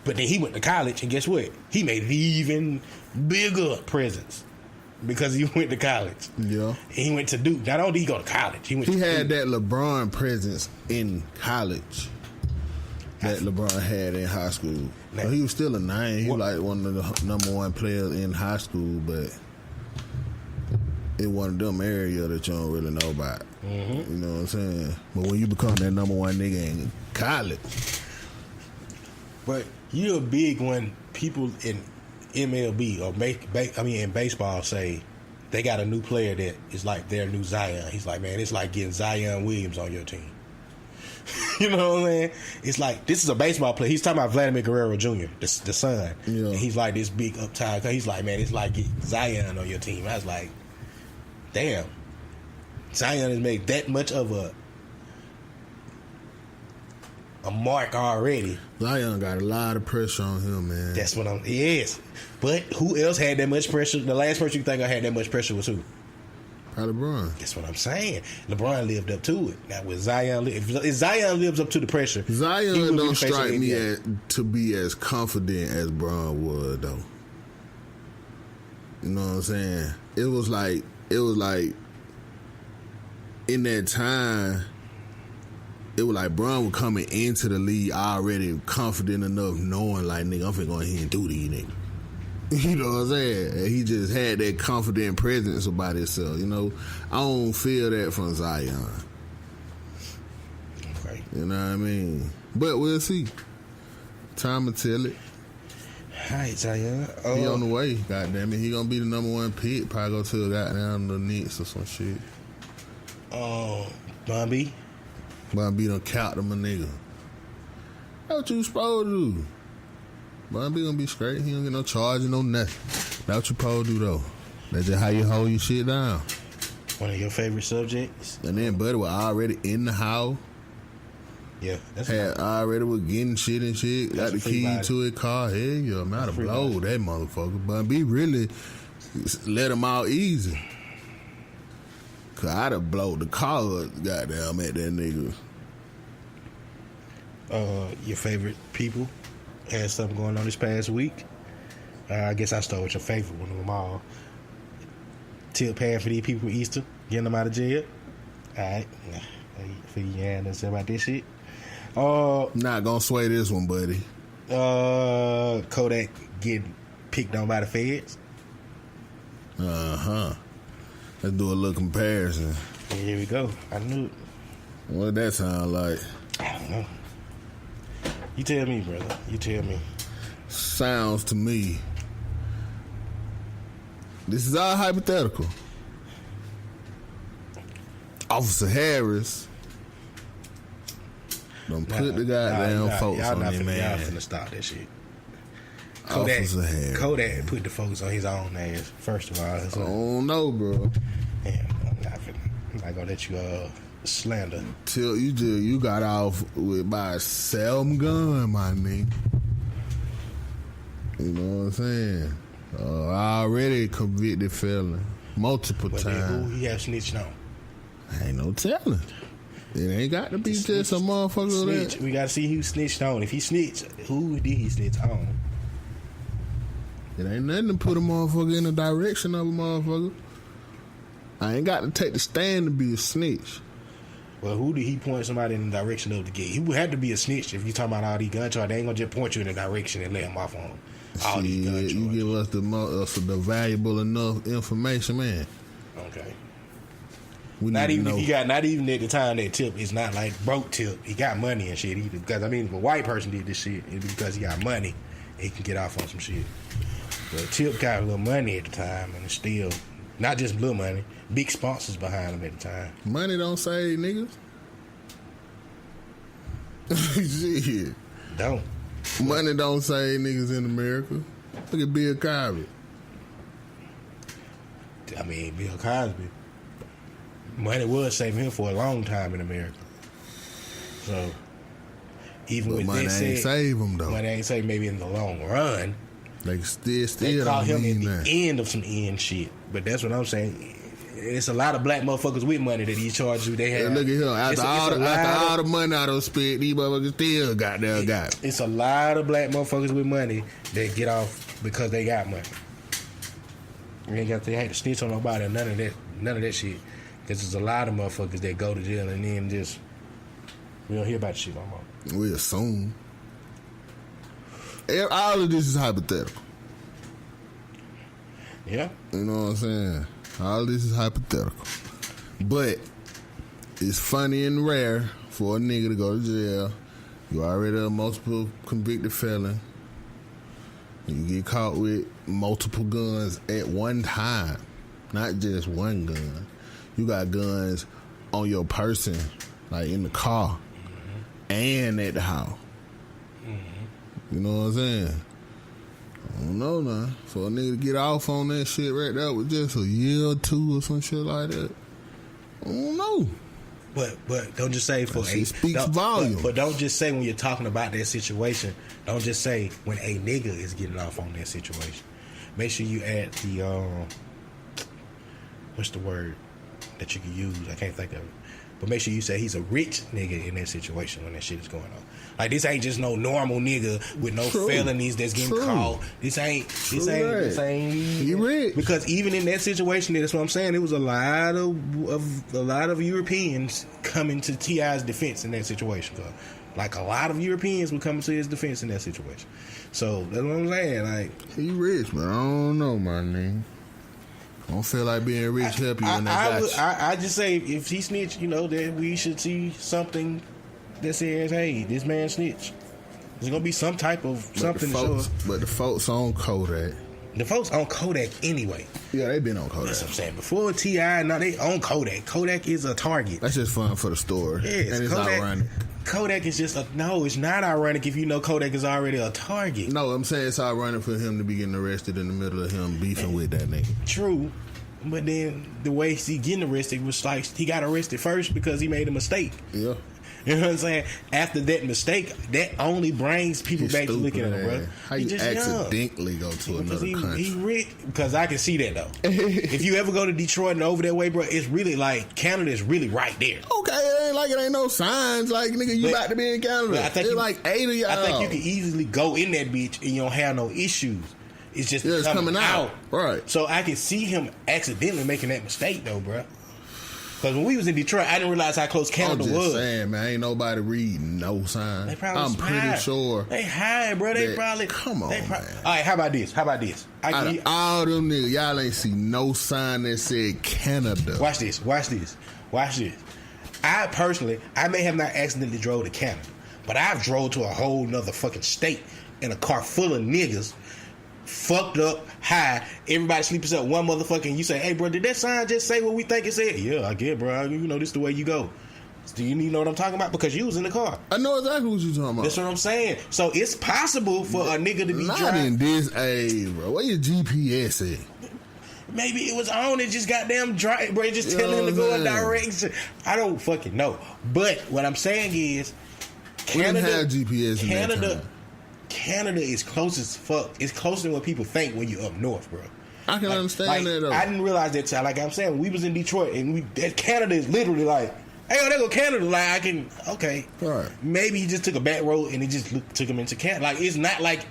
But then he went to college, and guess what? He made an even bigger presence because he went to college. Yeah. And he went to Duke. Not only did he go to college, he had that LeBron presence in college that LeBron had in high school. So he was still a nine. He was like one of the number one players in high school, but it one of them area that you don't really know about. Mm-hmm. You know what I'm saying? But when you become that number one nigga in college. But you're a big one. People in MLB or in baseball say they got a new player that is like their new Zion. He's like, man, it's like getting Zion Williams on your team. You know what I'm saying? It's like, this is a baseball player. He's talking about Vladimir Guerrero Jr., the son. Yeah. And he's like this big uptight. He's like, man, it's like getting Zion on your team. I was like, damn. Zion has made that much of a mark already. Zion got a lot of pressure on him, man. That's what yes. But who else had that much pressure? The last person you think I had that much pressure was who? Probably LeBron. That's what I'm saying. LeBron lived up to it. Now with Zion, if Zion lives up to the pressure, Zion don't strike me to be as confident as Bron was, though. You know what I'm saying? It was like in that time, it was like Bron was coming into the league already confident enough, knowing like, nigga, I'm finna go ahead and do these niggas. You know what I'm saying? And he just had that confident presence about himself. You know, I don't feel that from Zion. Okay. You know what I mean? But we'll see. Time will tell it. All right, Zion. He on the way. Goddamn it, he gonna be the number one pick. Probably go to a goddamn the Knicks or some shit. Bun B done count him a nigga. That's what you supposed to do. Bun B gonna be straight. He don't get no charge, no nothing. That's what you supposed to do, though. That's just how you hold your shit down. One of your favorite subjects. And then Buddy was already in the house. Yeah, that's already was getting shit and shit. Got the key to his car. Hell yeah, I'm out of blow that motherfucker. Bun B really let him out easy. Cause I'd have blowed the car up, goddamn, at that nigga. Your favorite people had something going on this past week. I guess I start with your favorite one of them all. Tip paying for these people Easter, getting them out of jail. Alright. For you and say about this shit. Not gonna sway this one, buddy. Kodak getting picked on by the feds. Let's do a little comparison. Yeah, here we go. I knew it. What did that sound like? I don't know. You tell me, brother. You tell me. Sounds to me. This is all hypothetical. Officer Harris don't put the goddamn folks on him, man. Y'all finna stop that shit. Officer Harris. Kodak put the focus on his own ass, first of all. I don't know, bro. Yeah, I'm not gonna let you slander. Till you got off with by some gun, my nigga. You know what I'm saying? Already convicted felon. Multiple times. Who he have snitched on? Ain't no telling. It ain't got to be just a motherfucker snitch. We gotta see who snitched on. If he snitched, who did he snitch on? It ain't nothing to put a motherfucker in the direction of a motherfucker. I ain't got to take the stand to be a snitch. Well, who did he point somebody in the direction of to get? He would have to be a snitch if you talking about all these gun charges. They ain't gonna just point you in the direction and let him off on all these gun charges. You give us the valuable enough information, man. Okay. Not even if he got, not even at the time that Tip is not like broke Tip. He got money and shit. Because I mean, if a white person did this shit, it'd be because he got money. He can get off on some shit. But Tip got a little money at the time, and it's still not just little money, big sponsors behind him at the time. Money don't save niggas. Shit. Don't. Money don't save niggas in America. Look at Bill Cosby. I mean, Bill Cosby. Money was saving him for a long time in America. So, even but with money that said, ain't save him though. Money ain't save maybe in the long run. They still they call don't him mean at that. the end of some end shit. But that's what I'm saying. it's a lot of black motherfuckers with money that he charge you. They have. Look at him. After all the money I done spent, these motherfuckers still got. It's a lot of black motherfuckers with money that get off because they got money. They ain't to snitch on nobody or none of that shit. Because there's a lot of motherfuckers that go to jail and then just we don't hear about the shit no more. We assume. All of this is hypothetical. Yeah. You know what I'm saying? All of this is hypothetical. But it's funny and rare for a nigga to go to jail. You already a multiple convicted felon. You get caught with multiple guns at one time. Not just one gun. You got guns on your person, like in the car, and at the house. You know what I'm saying? I don't know now. For a nigga to get off on that shit right there with just a year or two or some shit like that, I don't know. But don't just say for it speaks volume. But don't just say when you're talking about that situation. Don't just say when a nigga is getting off on that situation. Make sure you add the what's the word that you can use? I can't think of it. But make sure you say he's a rich nigga in that situation when that shit is going on. Like, this ain't just no normal nigga with no felonies that's getting caught. This ain't. He rich. Because even in that situation, that's what I'm saying. It was a lot of Europeans coming to T.I.'s defense in that situation. Like, a lot of Europeans were coming to his defense in that situation. So that's what I'm saying. Like, he rich, man. I don't know, my nigga. I don't feel like being rich help you when I just say if he snitched, that we should see something that says, hey, this man snitched. There's gonna be some type of something to show us. But the folks on Kodak. The folks on Kodak anyway. Yeah, they been on Kodak. That's what I'm saying. Before T.I., now they own Kodak. Kodak is a target. That's just fun for the story. Yes, and it's Kodak, ironic. Kodak is just no, it's not ironic if you know Kodak is already a target. No, I'm saying it's ironic for him to be getting arrested in the middle of him beefing with that nigga. True. But then the way he getting arrested was like he got arrested first because he made a mistake. Yeah. You know what I'm saying? After that mistake, that only brings people back to looking at him, bro. How you accidentally go to another country? He rich, because I can see that though. If you ever go to Detroit and over that way, bro, it's really like Canada is really right there. Okay, it ain't like it ain't no signs like nigga you about to be in Canada. I think like 8 of y'all. I think you can easily go in that bitch and you don't have no issues. It's just it's coming out. Right. So I can see him accidentally making that mistake though, bro. Because when we was in Detroit, I didn't realize how close Canada was. I'm just saying, man, ain't nobody reading no sign. They probably I'm pretty sure. They high, bro. They probably. Come on, man. All right, how about this? Out of all them niggas, y'all ain't see no sign that said Canada. Watch this. I personally, I may have not accidentally drove to Canada, but I've drove to a whole nother fucking state in a car full of niggas. Fucked up, high, everybody sleeping up one motherfucker, and you say, hey bro, did that sign just say what we think it said? Yeah, I get, bro. This is the way you go. Do you know what I'm talking about? Because you was in the car. I know exactly what you talking about. That's what I'm saying. So it's possible for a nigga to be not driving. In this age, bro. Where your GPS at? Maybe it was on and just goddamn drive, bro. Just telling him to go in direction. I don't fucking know. But what I'm saying is, Canada, we didn't have GPS in that time. Canada is close as fuck. It's closer than what people think when you're up north, bro. I can understand that though. I didn't realize that time. Like I'm saying, we was in Detroit and Canada is literally like, hey, there go Canada. Like I can, okay. Right. Maybe he just took a back road and it just took him into Canada. Like it's not like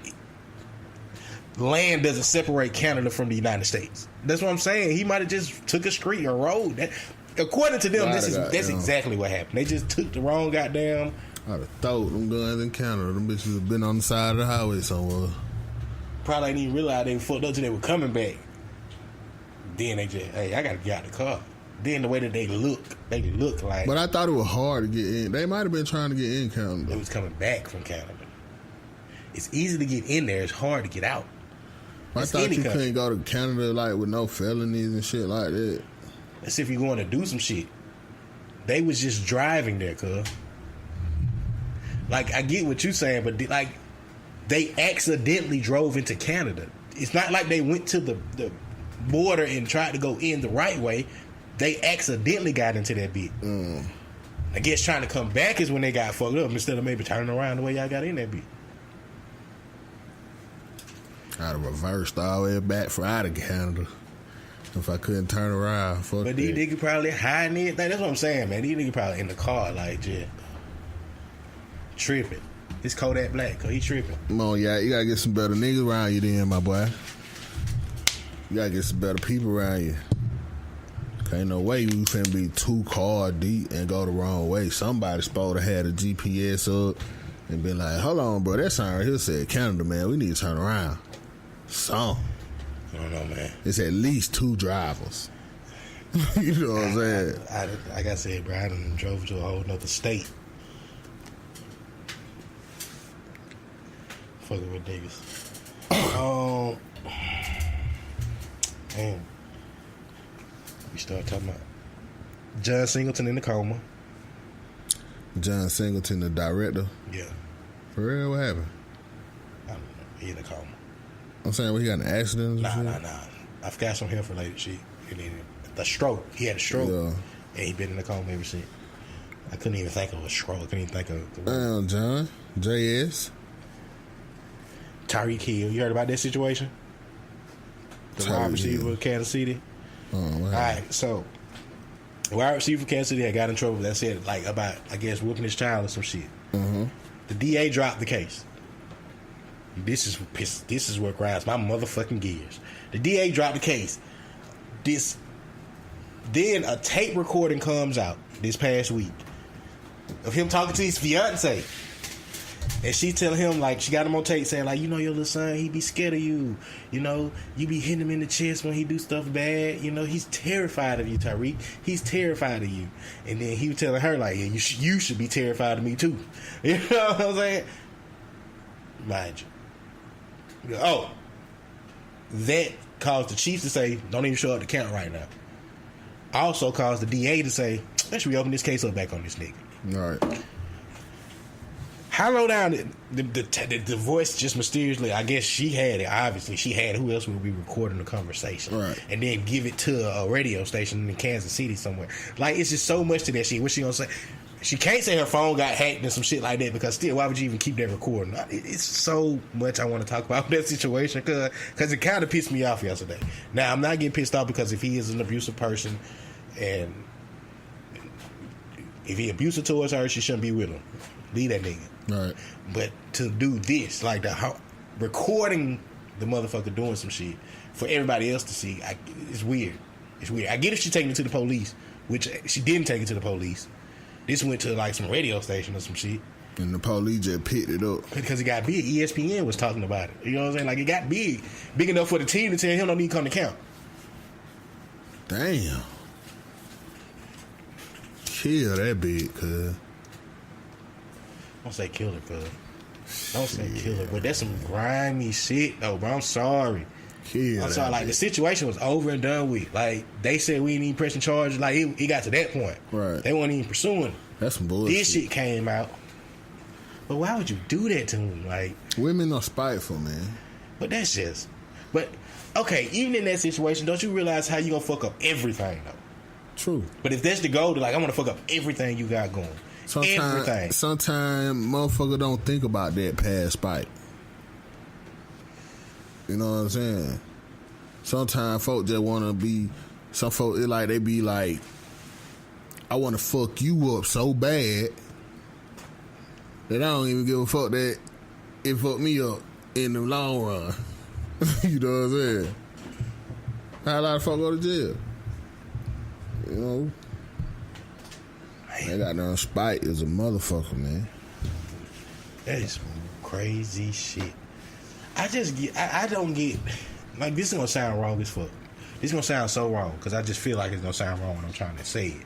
land doesn't separate Canada from the United States. That's what I'm saying. He might have just took a street or road. According to them, that's exactly what happened. They just took the wrong goddamn. I'd have thought them guns in Canada. Them bitches have been on the side of the highway somewhere. Probably didn't even realize they were fucked up till they were coming back. Then they just, hey, I gotta get out of the car. Then the way that they look like. But I thought it was hard to get in. They might have been trying to get in Canada. They was coming back from Canada. It's easy to get in there. It's hard to get out. I thought you couldn't go to Canada like with no felonies and shit like that. That's if you're going to do some shit. They was just driving there, cuz. Like, I get what you're saying, but like, they accidentally drove into Canada. It's not like they went to the border and tried to go in the right way. They accidentally got into that bit. I guess trying to come back is when they got fucked up instead of maybe turning around the way y'all got in that bit. I'd have reversed all the way back for out of Canada. If I couldn't turn around, fuck But that. these niggas probably hiding it. That's what I'm saying, man. These niggas probably in the car, like, just tripping. It's Kodak Black, cause he tripping. Come on, yeah, you gotta get some better niggas around you then, my boy. You gotta get some better people around you. Ain't no way you finna be 2 car deep and go the wrong way. Somebody supposed to have the GPS up and be like, hold on, bro, that sign right here said Canada, man. We need to turn around. So, I don't know, man. it's at least 2 drivers. You know what I'm saying? Like I said, bro, I done drove to a whole nother state. Fucking with niggas. Man. We start talking about John Singleton in the coma. John Singleton, the director. Yeah. For real, what happened? I don't know. He in the coma. I'm saying, he got in an accident or something? Nah. I forgot some health related shit. The stroke. He had a stroke. Yeah. And he been in the coma ever since. I couldn't even think of a stroke. I couldn't even think of the word. Damn, John. JS. Tyreek Hill. You heard about that situation? The wide receiver of Kansas City. Oh, all right, so the wide receiver for Kansas City had got in trouble. That said, like, about, I guess, whooping his child or some shit. Mm-hmm. The DA dropped the case. This is what grinds my motherfucking gears. The DA dropped the case. Then a tape recording comes out this past week of him talking to his fiance. And she telling him, like, she got him on tape saying, like, you know, your little son, he be scared of you. You know, you be hitting him in the chest when he do stuff bad. You know, he's terrified of you, Tyreek. He's terrified of you. And then he was telling her, like, yeah, you should be terrified of me, too. You know what I'm saying? Mind you. Oh. That caused the Chiefs to say, don't even show up to count right now. Also caused the DA to say, let's reopen this case up back on this nigga. All right. How low down the voice just mysteriously, I guess she had it. Obviously, she had it. Who else would be recording the conversation? Right. And then give it to a radio station in Kansas City somewhere. Like, it's just so much to that shit. What she gonna say? She can't say her phone got hacked and some shit like that, because still, why would you even keep that recording? It's so much I want to talk about that situation, because it kind of pissed me off yesterday. Now, I'm not getting pissed off because if he is an abusive person and if he abusive towards her, she shouldn't be with him. Leave that nigga. Right. But to do this, like recording the motherfucker doing some shit for everybody else to see, it's weird. It's weird. I get if she taking it to the police, which she didn't take it to the police. This went to like some radio station or some shit. And the police just picked it up. Because it got big. ESPN was talking about it. You know what I'm saying? Like, it got big. Big enough for the team to tell him don't need to come to count. Damn. Kill that big, cuz. Don't say kill her, cuz. Don't say kill her. But that's some grimy shit, though, bro. I'm sorry. I'm sorry. Like, the situation was over and done with. Like, they said we didn't even pressing charges. Like, it got to that point. Right. They weren't even pursuing it. That's some bullshit. This shit came out. But why would you do that to him? Like, women are spiteful, man. But that's just. But, okay, even in that situation, don't you realize how you gonna fuck up everything, though? True. But if that's the goal, like, I'm gonna fuck up everything you got going. Everything. Sometimes motherfucker don't think about that past spite. You know what I'm saying? Sometimes folk just wanna be. Some folk, it like they be like, I wanna fuck you up so bad that I don't even give a fuck that it fucked me up in the long run. You know what I'm saying? How a lot of folk go to jail? You know? They got no spite as a motherfucker, man. That is some crazy shit. I don't get, like, this is gonna sound wrong as fuck. This is gonna sound so wrong, because I just feel like it's gonna sound wrong when I'm trying to say it.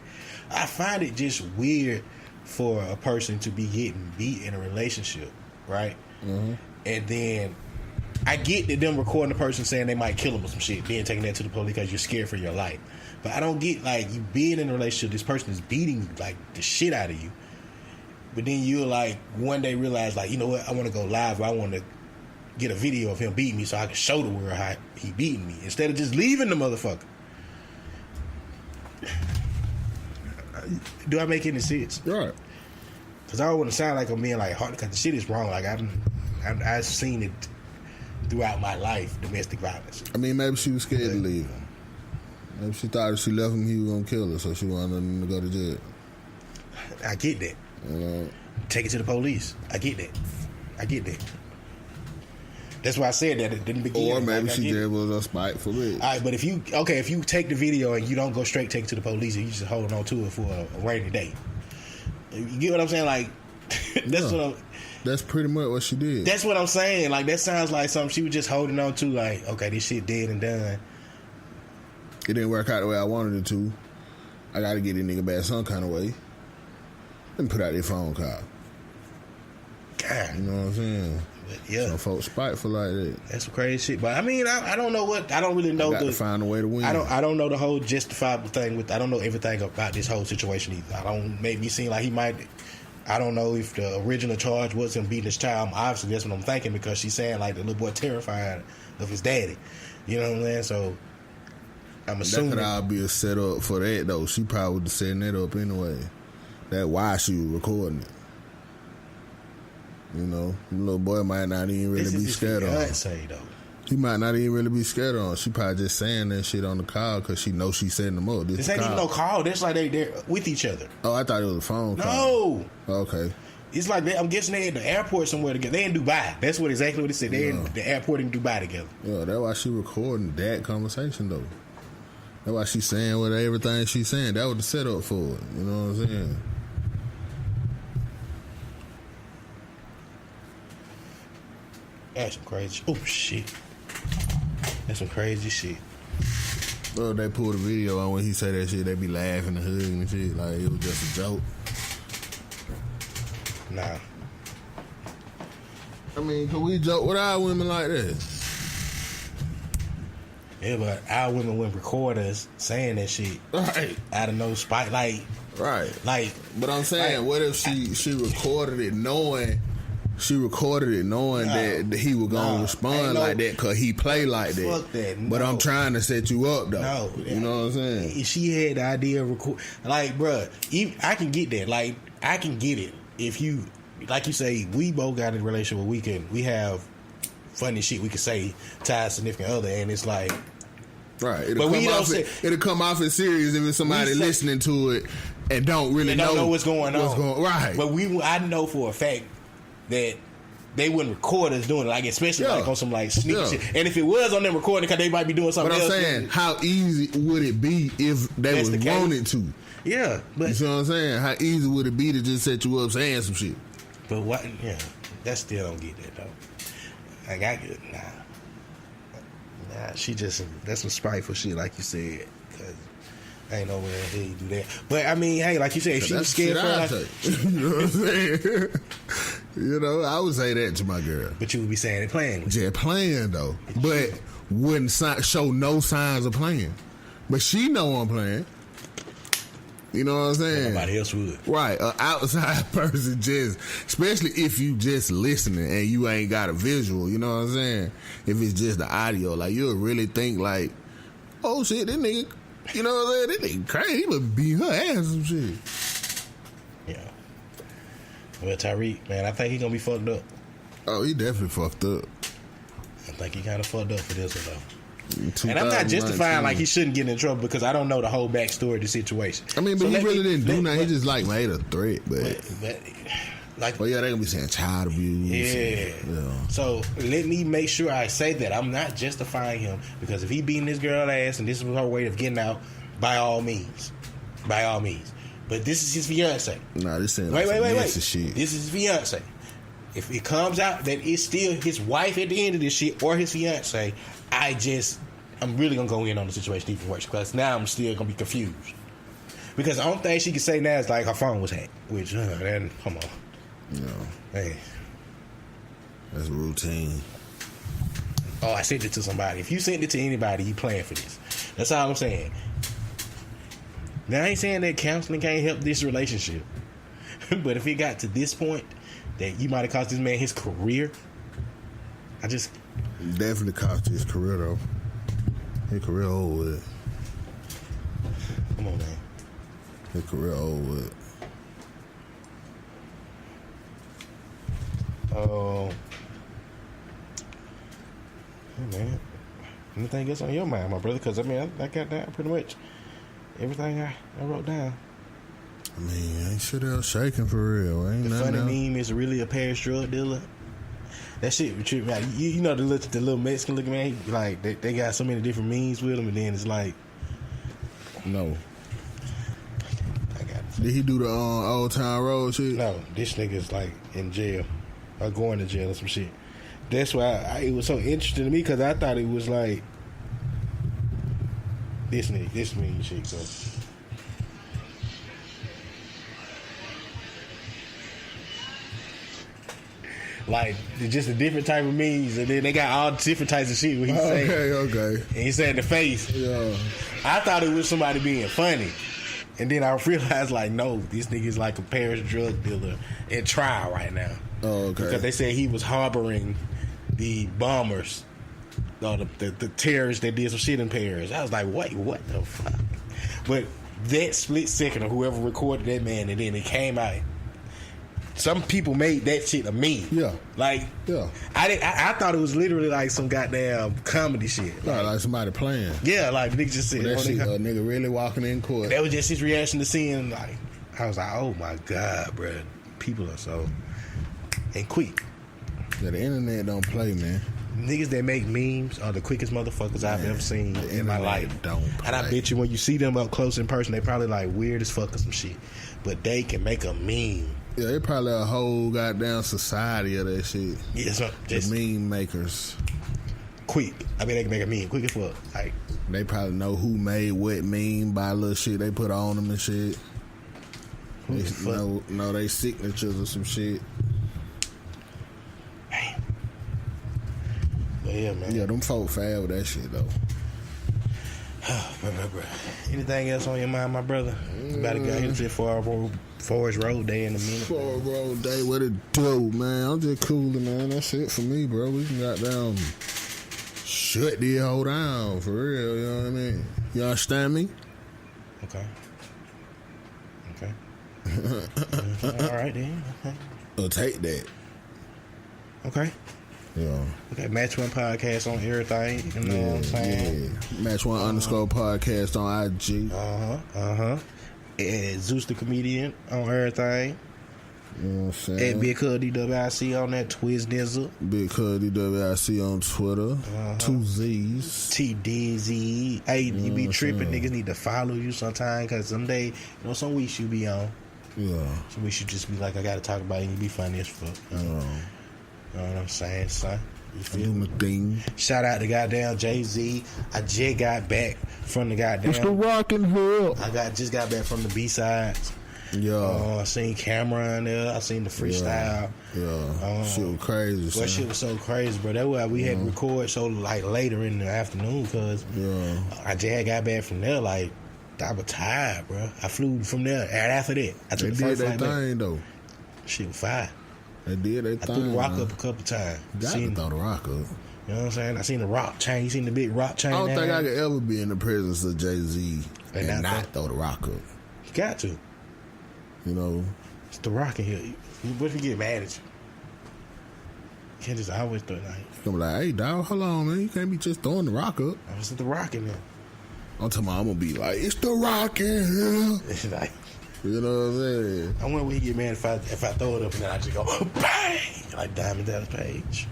I find it just weird for a person to be getting beat in a relationship, right? Mm-hmm. And then I get that them recording the person saying they might kill them or some shit, then taking that to the police because you're scared for your life. But I don't get, like, you being in a relationship, this person is beating you, like, the shit out of you. But then you're like, one day realize, like, you know what, I want to go live, or I want to get a video of him beating me so I can show the world how he beating me, instead of just leaving the motherfucker. Do I make any sense? Right. Because I don't want to sound like I'm being, like, hard, because the shit is wrong. Like, I've seen it throughout my life, domestic violence. I mean, maybe she was scared to leave him. Maybe she thought if she left him, he was gonna kill her, so she wanted him to go to jail. I get that. Take it to the police. I get that. That's why I said that it didn't begin. Or maybe she did was a spiteful bitch. All right, but if you take the video and you don't go straight take it to the police and you just hold on to it for a rainy day, you get what I'm saying? Like that's pretty much what she did. That's what I'm saying. Like that sounds like something she was just holding on to. Like, okay, this shit dead and done. It didn't work out the way I wanted it to. I got to get this nigga back some kind of way. Let me put out their phone call. God, you know what I'm saying? But yeah, some folks spiteful like that. That's some crazy shit. But I mean, I don't know what. I don't really know. I got to find a way to win. I don't know the whole justifiable thing with. I don't know everything about this whole situation either. I don't make me seem like he might. I don't know if the original charge was him beating his child. Obviously, that's what I'm thinking because she's saying like the little boy terrified of his daddy. You know what I'm saying? So I'm assuming that could all be a setup for that though. She probably was setting that up anyway. That's why she was recording it. You know, the little boy might not even really be scared of her. He might not even really be scared of her. She probably just saying that shit on the call because she knows she's setting them up. This ain't even no call. That's like they're with each other. Oh, I thought it was a phone call. No. Okay. It's like I'm guessing they're at the airport somewhere together. They in Dubai. That's exactly what it said. They're in the airport in Dubai together. Yeah, that's why she recording that conversation though. That's why she's saying what everything she's saying. That was the setup for it. You know what I'm saying? That's some crazy. Oh shit. That's some crazy shit. Bro, they pulled a video on when he said that shit. They be laughing and hugging and shit like it was just a joke. Nah. I mean, can we joke with our women like that? Yeah, but our women wouldn't record us saying that shit. Right. Out of no spite. Like. Right. Like. But I'm saying, what if she recorded it knowing... She recorded it knowing that he was going to respond like that because he played like that. Fuck that. No. But I'm trying to set you up, though. No. You know what I'm saying? She had the idea of record. Like, bruh, I can get that. Like, I can get it. If you, like you say, we both got in a relationship where we have funny shit we can say to our significant other, and it's like. Right. It'll come off as serious if it's somebody listening to it and don't really know what's going on. Right. But I know for a fact that they wouldn't record us doing it, like especially like on some like sneaky shit. And if it was on them recording, because they might be doing something else. But I'm saying, how easy would it be if they was wanted to? Yeah, but you see what I'm saying? How easy would it be to just set you up saying some shit? But what? Yeah, that still don't get that though. I got good. Nah, she just that's some spiteful shit, like you said. Cause ain't no way in hell you do that. But I mean, hey, like you said, if she was scared for her, you know what I'm saying? You know, I would say that to my girl. But you would be saying it playing. Yeah, playing though. But wouldn't show no signs of playing. But she know I'm playing. You know what I'm saying? Nobody else would. Right. An outside person just, especially if you just listening and you ain't got a visual, you know what I'm saying? If it's just the audio, like you'll really think like, oh shit, this nigga, you know what I'm saying? This nigga crazy. He would beat her ass or some shit. Yeah. Well, Tyreek, man, I think he gonna be fucked up. Oh, he definitely fucked up. I think he kind of fucked up for this one, though. And I'm not justifying like he shouldn't get in trouble because I don't know the whole backstory of the situation. I mean, but he really didn't do nothing. He just like made a threat, but like, well, yeah, they gonna be saying child abuse. Yeah. So let me make sure I say that I'm not justifying him because if he beating this girl ass and this was her way of getting out, by all means. But this is his fiance. Nah, this ain't wait. Shit. This is his fiance. If it comes out that it's still his wife at the end of this shit or his fiance, I'm really gonna go in on the situation even worse because now I'm still gonna be confused. Because the only thing she can say now is like her phone was hacked, which then come on, hey, that's routine. Oh, I sent it to somebody. If you sent it to anybody, you playing for this. That's all I'm saying. Now I ain't saying that counseling can't help this relationship, but if it got to this point that you might have cost this man his career, definitely cost his career though. His career over with. Come on, man. His career over with. Hey, man. Anything else on your mind, my brother? Because, I mean, I got down pretty much everything I wrote down. I mean, ain't shit else shaking for real. Ain't The nothing funny else. meme is really a Paris drug dealer. That shit would trip me out. You know the little Mexican looking man, like they got so many different memes with him, and then it's like, No. I got it. Did he do the Old Town Road shit? No, this nigga's like in jail or going to jail or some shit. That's why it was so interesting to me, because I thought it was like this mean shit. So. Like, just a different type of memes, and then they got all different types of shit. What he saying? Okay. And he said the face. Yeah. I thought it was somebody being funny, and then I realized, like, no, this nigga's like a Paris drug dealer in trial right now. Oh, okay. Because they said he was harboring the bombers, or the terrorists that did some shit in Paris. I was like, wait, what the fuck? But that split second of whoever recorded that man, and then it came out. Some people made that shit a meme. Yeah. Like, Yeah. I thought it was literally like some goddamn comedy shit. Like somebody playing. Yeah, like nigga just said. That shit, a nigga really walking in court. That was just his reaction to seeing, like, I was like, oh my God, bro. People are so, and quick. Yeah, the internet don't play, man. Niggas that make memes are the quickest motherfuckers I've ever seen in my life. Don't play. And I bet you when you see them up close in person, they probably like weird as fuck or some shit. But they can make a meme. Yeah, they probably a whole goddamn society of that shit. Yeah, so just the meme makers. Quick. I mean, they can make a meme quick as fuck. Like, they probably know who made what meme by little shit they put on them and shit. They know they signatures or some shit. Damn. But yeah, man. Yeah, them folk fab with that shit though. Anything else on your mind, my brother? About to get into Forest Road Day in a minute. Forest Road Day, what it do, man? I'm just cooling, man. That's it for me, bro. We can goddamn shut the whole down for real. You know what I mean? You understand me? Okay. All right then. Okay. I'll take that. Okay. Yeah. Okay, Match One Podcast on everything. You know what I'm saying? Yeah. Match One _ podcast on IG. And Zeus the Comedian on everything. You know what I'm saying? And Big Cud DWIC on that Twiz Dizzle. Big Cud DWIC on Twitter. 2 Z's. TDZ. Hey, you be tripping. Niggas need to follow you sometime, because someday, some weeks you be on. Yeah. Some weeks you just be like, I gotta talk about it, and you be funny as fuck. You know what I'm saying, son? You feel me? Thing. Shout out to goddamn Jay-Z. I just got back from the goddamn. It's the Rockin' Hood. I just got back from the B-sides. Yeah. I seen Cameron there. I seen the freestyle. Yeah. Shit was crazy. That shit was so crazy, bro. That's why we had to record so like later in the afternoon, because I just got back from there. Like, I was tired, bro. I flew from there. And after that, I took the first flight back. Thing though. Shit was fire. They did their thing. I threw the rock up a couple times. Got to throw the rock up. You know what I'm saying? I seen the rock chain. You seen the big rock chain? I don't think I could ever be in the presence of Jay-Z and not throw the rock up. You got to. You know? It's the rock in here. What if you get mad at you? You can't just always throw it like. I'm like, hey, dog, hold on, man. You can't be just throwing the rock up. I was at the rock in there. I'm talking about I'm going to be like, it's the rock in here. It's like, you know what I'm saying? I wonder when he get mad if I throw it up and then I just go bang like Diamond Dallas Page.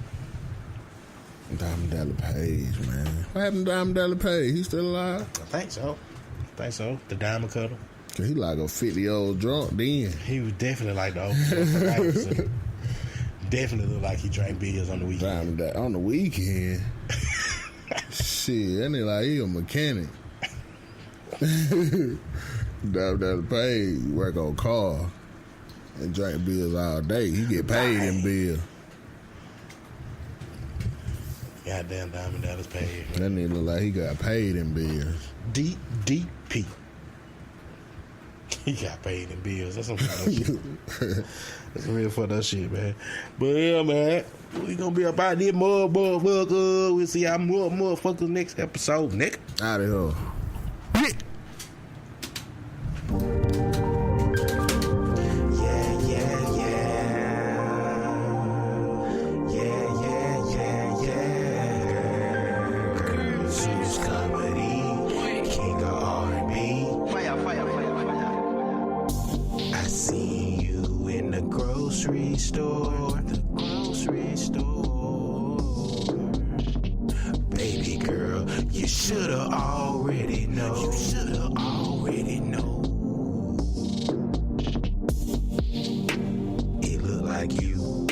Diamond Dallas Page, man. What happened to Diamond Dallas Page? He still alive? I think so. The Diamond Cutter. Cause he like a 50-year-old drunk then. He was definitely like the old definitely looked like he drank beers on the weekend. On the weekend? Shit, that nigga like he a mechanic. Diamond Dallas Page work on car and drink beers all day. He get paid in beer. Goddamn Diamond Dallas Page. That nigga look like he got paid in beers. DDP. He got paid in bills. That's some kind of shit. That's some real fucked up shit, man. But yeah, man, we gonna be about this motherfucker. We'll see how more motherfuckers next episode, nigga. Out of here. grocery store. The grocery store. Baby girl, you shoulda already know. You shoulda already know. It look like you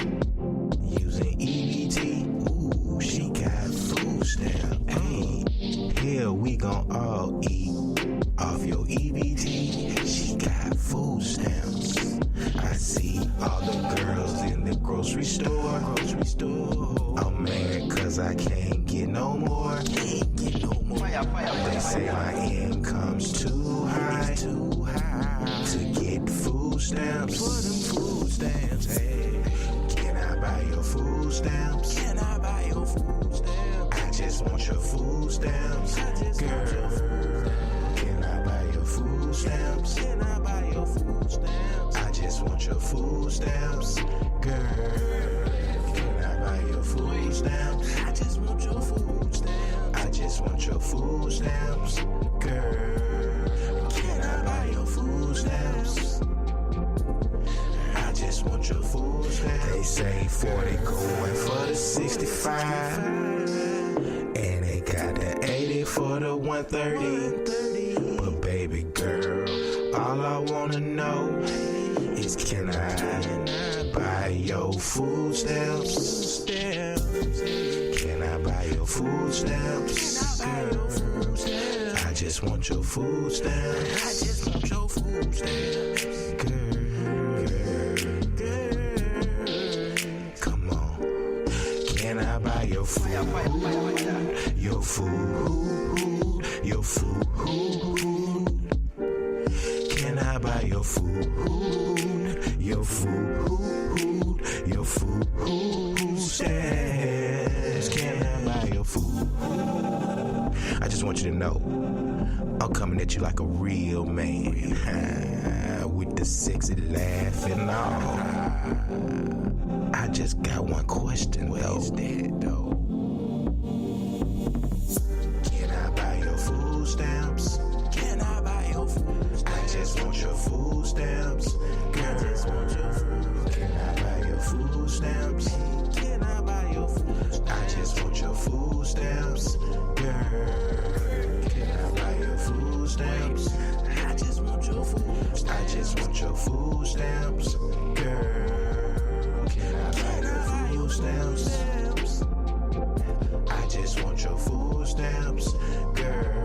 using EBT. Ooh, she got food stamp. Hey, hell, we gon' all eat off your EBT. She got food stamps. I see all the girls in the grocery store. Grocery store. I'm mad cause I can't get no more. Can't get no more. They say my income's too high. Too high to get food stamps. For them food stamps. Hey, can I buy your food stamps? Can I buy your food stamps? I just want your food stamps. Girl, can I buy your food stamps? Can I buy your food stamps? I just want your food stamps. Girl, can I buy your food stamps? I just want your food stamps. I just want your food stamps. Girl, can I buy your food stamps? I just want your food stamps. They say 40 going for the 65. And they got the 80 for the 130. But baby girl, all I wanna know is can I buy your food stamps? Can I buy your food stamps? I just want your food stamps. I just want your food stamps. Girl, come on. Can I buy your food? Your food. Your food. Can I buy your food? Your food. Your food stamps. Can I buy your food? I just want you to know I'm coming at you like a real man. With the sexy laugh and all. I just got one question though. What is that though? Can I buy your food stamps? Can I buy your food stamps? I just want your food stamps. Girl, can I buy your food stamps? Can I buy your food stamps? I just want your food stamps. Girl, can I buy your food stamps? I just want your food stamps. I just want your food stamps. Girl, can I buy your food stamps? I just want your food stamps. Girl.